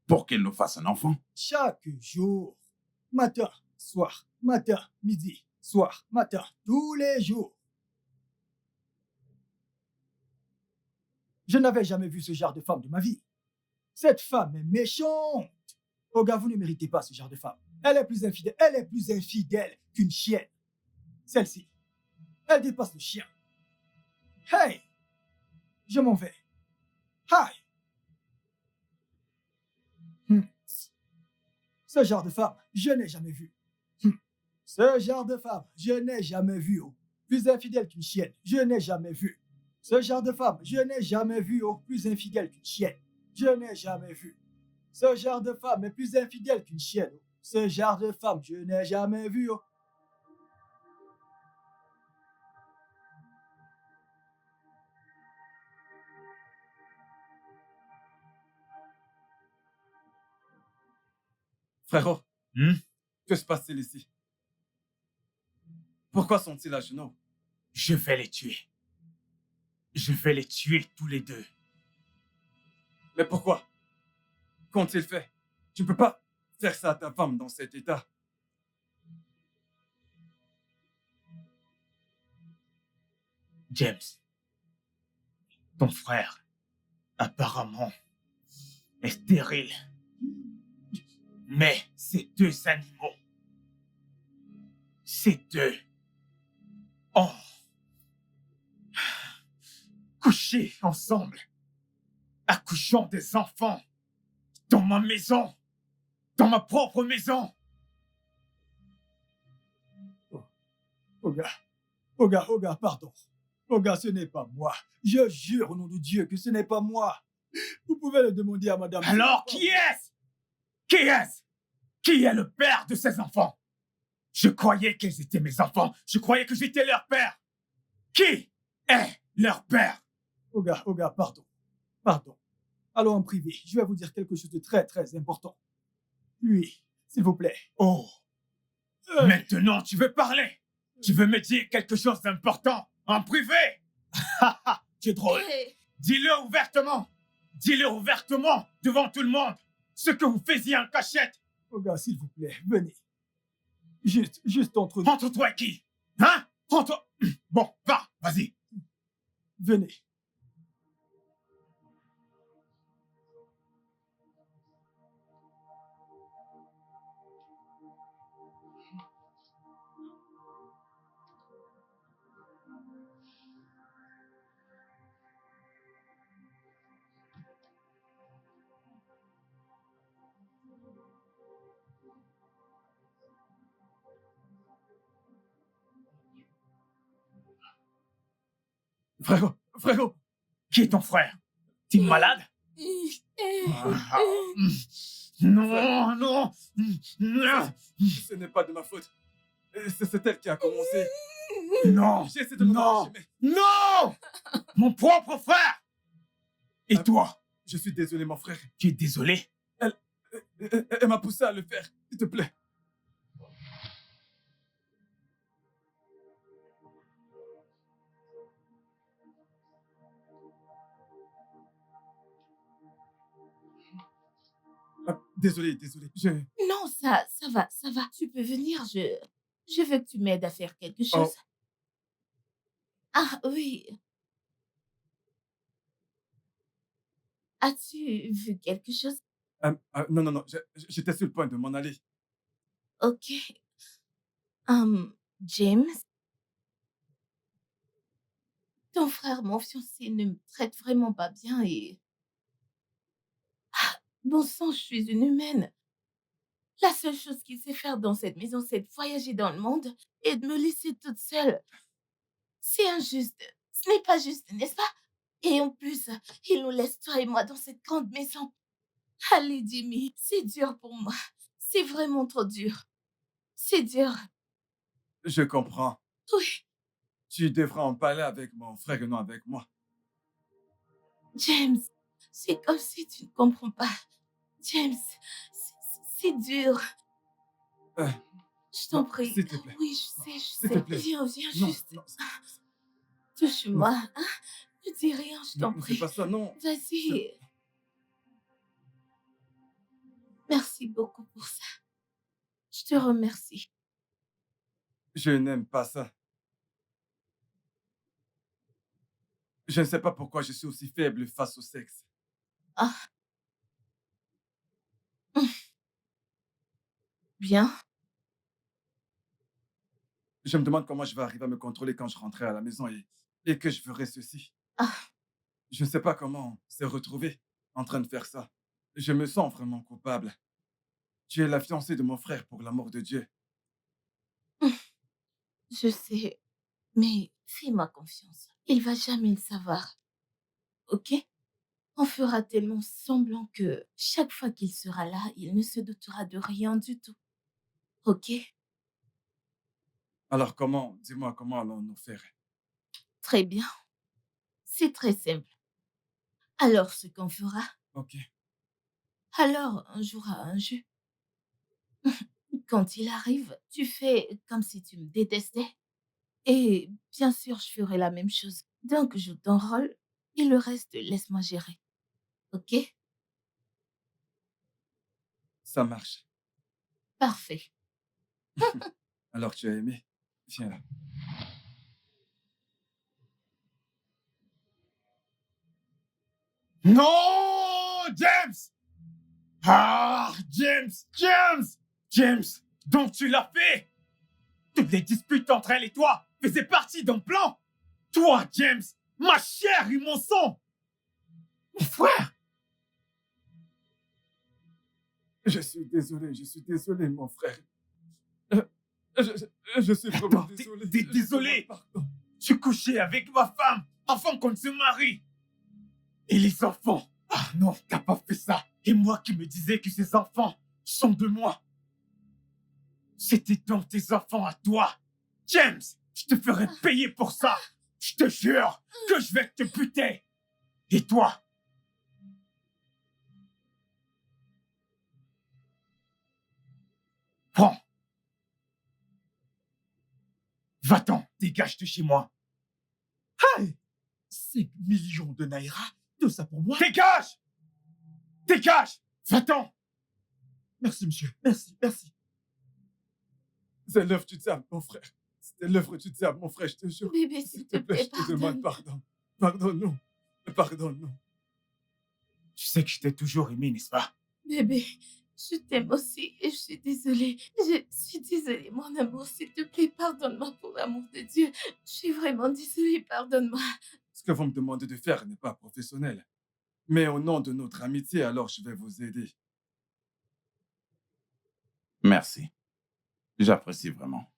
pour qu'il nous fasse un enfant? Chaque jour, matin, soir, matin, midi, soir, matin, tous les jours. Je n'avais jamais vu ce genre de femme de ma vie. Cette femme est méchante. Oga, vous ne méritez pas ce genre de femme. Elle est plus infidèle qu'une chienne. Celle-ci, elle dépasse le chien. Hey! Je m'en vais. Hi! Ce genre de femme, je n'ai jamais vu. Ce genre de femme, je n'ai jamais vu. Oh. Plus infidèle qu'une chienne, je n'ai jamais vu. Ce genre de femme, je n'ai jamais vu. Oh. Plus infidèle qu'une chienne, je n'ai jamais vu. Ce genre de femme est plus infidèle qu'une chienne. Oh. Ce genre de femme, je n'ai jamais vu. Oh. Frérot, Hmm? que se passe-t-il ici? Pourquoi sont-ils à genoux? Je vais les tuer. Je vais les tuer tous les deux. Mais pourquoi? Qu'ont-ils fait? Tu ne peux pas faire ça à ta femme dans cet état. James, ton frère, apparemment, est stérile. Mais ces deux animaux, ces deux, ont couché ensemble, accouchant des enfants dans ma maison, dans ma propre maison. Oga, pardon. Oga, ce n'est pas moi. Je jure au nom de Dieu que ce n'est pas moi. Vous pouvez le demander à madame. Alors, qui est-ce? Qui est-ce? Qui est le père de ces enfants? Je croyais qu'ils étaient mes enfants. Je croyais que j'étais leur père. Qui est leur père? Oga, pardon. Pardon. Allons en privé. Je vais vous dire quelque chose de très, très important. Oui, s'il vous plaît. Oh, maintenant tu veux parler? Tu veux me dire quelque chose d'important en privé? Tu es drôle. Dis-le ouvertement. Dis-le ouvertement devant tout le monde. Ce que vous faisiez en cachette. Oga, s'il vous plaît, venez. Juste entre nous. Entre toi et qui? Hein? Entre... Bon, va, vas-y. Venez. Frérot, Qui est ton frère? T'es malade? Non, non. ce n'est pas de ma faute. C'est elle qui a commencé. Non. J'ai essayé de me Non. rattacher, mais Non! Mon propre frère! Et toi? je suis désolé, mon frère. Tu es désolé? Elle m'a poussé à le faire. S'il te plaît. Désolé. Non, ça va. Tu peux venir, je veux que tu m'aides à faire quelque chose. Oh. Ah oui. As-tu vu quelque chose? Non. J'étais sur le point de m'en aller. Ok. James, ton frère, mon fiancé, ne me traite vraiment pas bien et... Bon sang, je suis une humaine. La seule chose qu'il sait faire dans cette maison, c'est de voyager dans le monde et de me laisser toute seule. C'est injuste. Ce n'est pas juste, n'est-ce pas? Et en plus, il nous laisse toi et moi dans cette grande maison. Allez, Jimmy, c'est dur pour moi. C'est vraiment trop dur. C'est dur. Je comprends. Oui, Tu devras en parler avec mon frère et non avec moi. James, c'est comme si tu ne comprends pas. James, c'est dur. Euh, Je t'en non, prie. s'il te plaît. Oui, je sais, je S'il te sais. plaît. Viens Non, juste. non, Touche-moi. Hein? Ne dis rien, je non, t'en ne fais prie. pas ça, non. Vas-y. Merci beaucoup pour ça. Je te remercie. Je n'aime pas ça. Je ne sais pas pourquoi je suis aussi faible face au sexe. Ah. Bien. Je me demande comment je vais arriver à me contrôler quand je rentrerai à la maison et que je ferai ceci. Ah. Je ne sais pas comment se retrouver en train de faire ça. Je me sens vraiment coupable. Tu es la fiancée de mon frère, pour l'amour de Dieu. Je sais, mais fais-moi confiance. Il va jamais le savoir. Ok? On fera tellement semblant que chaque fois qu'il sera là, il ne se doutera de rien du tout. Ok? Alors comment, dis-moi, comment allons-nous faire? Très bien. C'est très simple. Alors, ce qu'on fera, Ok. alors on jouera à un jeu. Quand il arrive, tu fais comme si tu me détestais. Et bien sûr, je ferai la même chose. Donc, joue ton rôle et le reste, laisse-moi gérer. Ok? Ça marche. Parfait. Alors tu as aimé? Viens là. Non, James! Ah, James! James! James! Donc tu l'as fait! Toutes les disputes entre elle et toi faisaient partie d'un plan! Toi, James! Ma chair et mon sang! Mon frère! Je suis désolé, mon frère. Je suis vraiment Attends, désolé. t'es désolé? Pardon. Tu couchais avec ma femme avant qu'on ne se marie! Et les enfants? Ah non, t'as pas fait ça! Et moi qui me disais que ces enfants sont de moi! C'était donc tes enfants à toi! James! Je te ferai payer pour ça! Je te jure que je vais te buter! Et toi? Prends! Va-t'en, dégage de chez moi! Hey 5 millions de naira, tout ça pour moi? Dégage! Dégage! Va-t'en! Merci, monsieur. Merci, merci. C'est l'œuvre du diable, mon frère. C'était l'œuvre du diable, mon frère, je te jure. Bébé, s'il te plaît, je te demande pardonne. pardon. Pardonne-nous. Pardonne-nous. Tu sais que je t'ai toujours aimé, n'est-ce pas? Bébé, je t'aime aussi et je suis désolée. Je suis désolée, mon amour. S'il te plaît, pardonne-moi pour l'amour de Dieu. Je suis vraiment désolée, pardonne-moi. Ce que vous me demandez de faire n'est pas professionnel. Mais au nom de notre amitié, alors je vais vous aider. Merci. J'apprécie vraiment.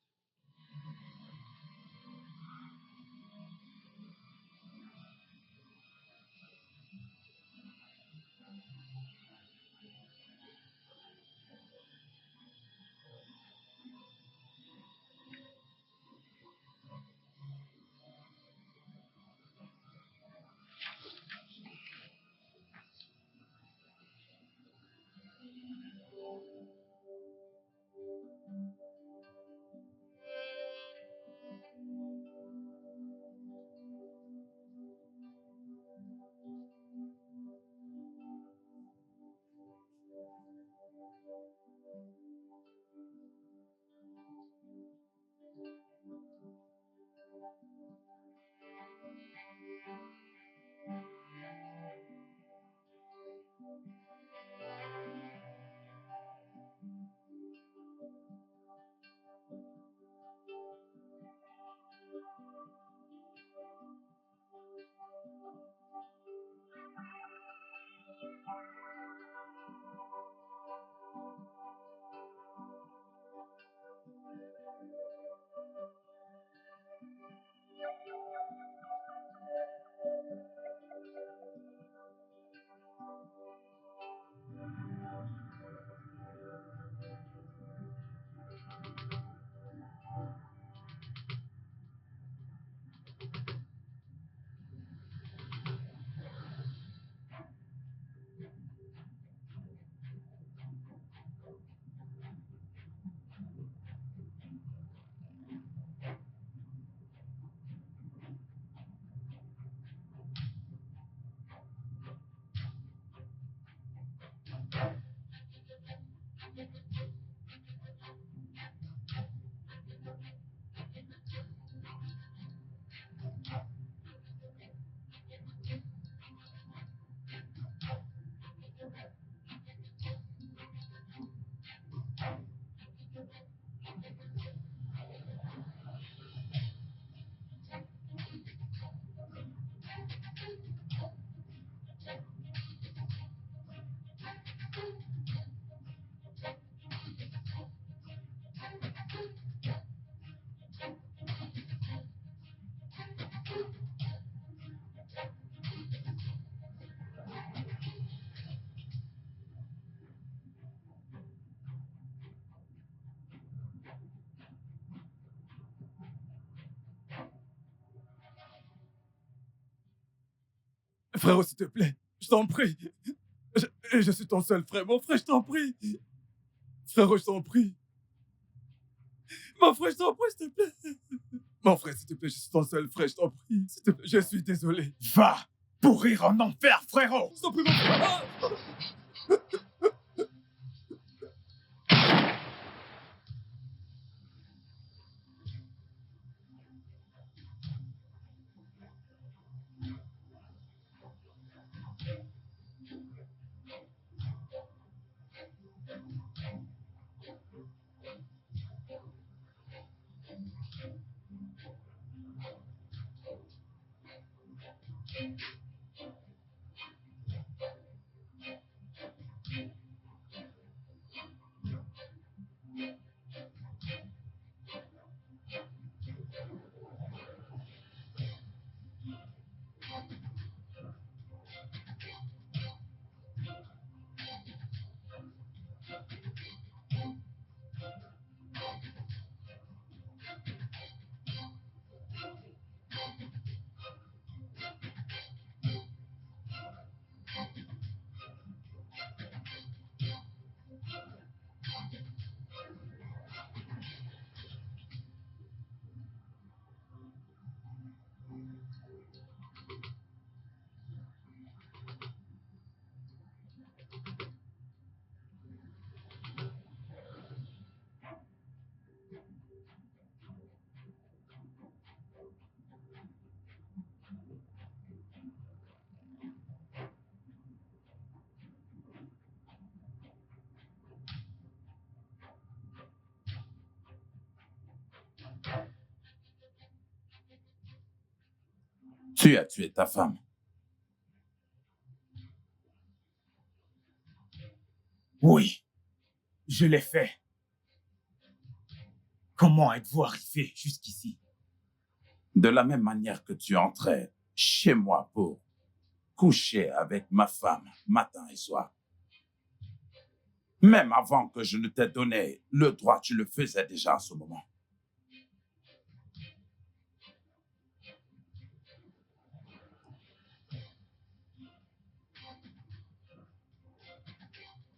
Frérot, s'il te plaît, je t'en prie. Je suis ton seul frère. Mon frère, je t'en prie. Frérot, je t'en prie. Mon frère, je t'en prie, s'il te plaît. Mon frère, s'il te plaît, je suis ton seul frère, je t'en prie. S'il te plaît, je suis désolé. Va pourrir en enfer, frérot! Je t'en prie, mon frère. Ah! Tu as tué ta femme. Oui, je l'ai fait. Comment êtes-vous arrivé jusqu'ici? De la même manière que tu entrais chez moi pour coucher avec ma femme matin et soir. Même avant que je ne t'ai donné le droit, tu le faisais déjà à ce moment.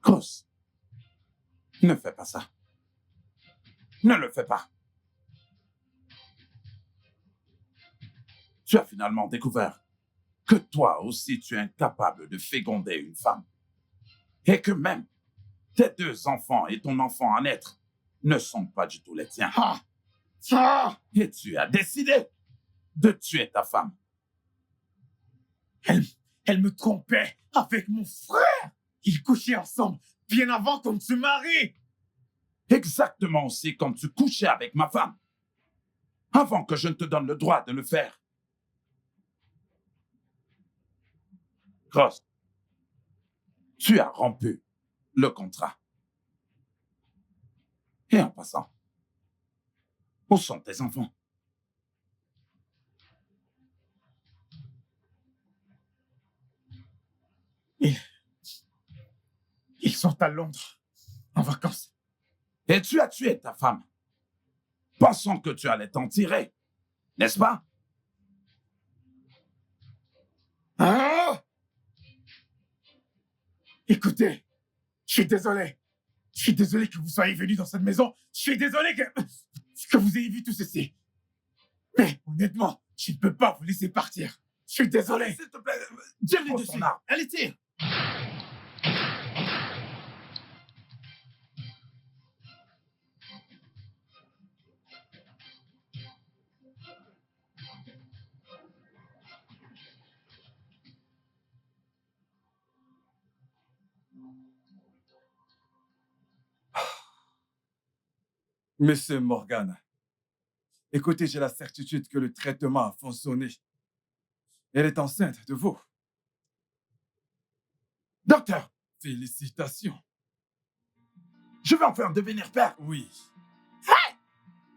Cross, ne fais pas ça. Ne le fais pas. Tu as finalement découvert que toi aussi tu es incapable de féconder une femme. Et que même tes 2 enfants et ton enfant à naître ne sont pas du tout les tiens. Ah! Ah! Et tu as décidé de tuer ta femme. Elle me trompait avec mon frère. Ils couchaient ensemble bien avant qu'on ne se marie. Exactement aussi comme tu couchais avec ma femme. Avant que je ne te donne le droit de le faire. Cross, tu as rompu le contrat. Et en passant, où sont tes enfants? Ils sont à Londres, en vacances. Et tu as tué ta femme, pensant que tu allais t'en tirer, n'est-ce pas? Ah! Écoutez, je suis désolé. Je suis désolé que vous soyez venu dans cette maison. Je suis désolé que vous ayez vu tout ceci. Mais honnêtement, je ne peux pas vous laisser partir. Je suis désolé. S'il te plaît, Tire-les pose dessus. ton arme. Allez, tire. Monsieur Morgan, écoutez, j'ai la certitude que le traitement a fonctionné. Elle est enceinte de vous. Docteur, Félicitations. je vais enfin devenir père. Oui.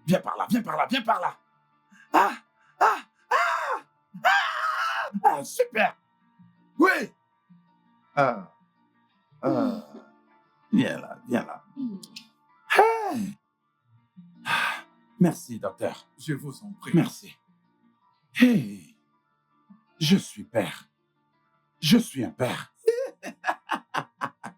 Viens par là, viens par là, viens par là. Ah, ah, ah, ah, ah, super. Oui. Ah, ah. Viens là, viens là. Hey. Ah, merci, docteur. Je vous en prie. Merci. Hey, je suis père. Je suis un père.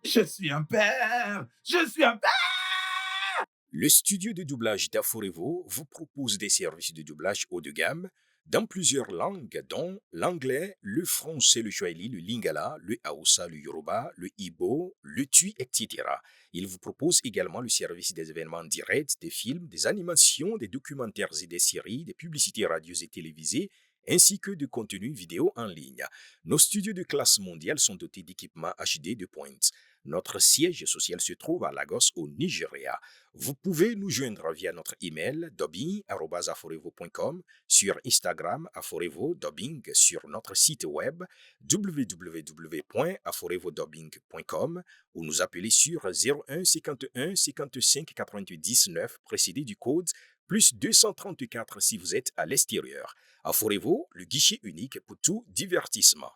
Je suis un père. Je suis un père. Le studio de doublage d'Aforevo vous propose des services de doublage haut de gamme dans plusieurs langues, dont l'anglais, le français, le swahili, le lingala, le hausa, le yoruba, le ibo, le tui, etc. Il vous propose également le service des événements directs, des films, des animations, des documentaires et des séries, des publicités radios et télévisées, ainsi que de contenus vidéo en ligne. Nos studios de classe mondiale sont dotés d'équipements HD de pointe. Notre siège social se trouve à Lagos, au Nigeria. Vous pouvez nous joindre via notre email dubbing@aforevo.com, sur Instagram Aforevo Dubbing, sur notre site web www.aforevodubbing.com ou nous appeler sur 01 51 55 88 19 précédé du code plus 234 si vous êtes à l'extérieur. Aforevo, le guichet unique pour tout divertissement.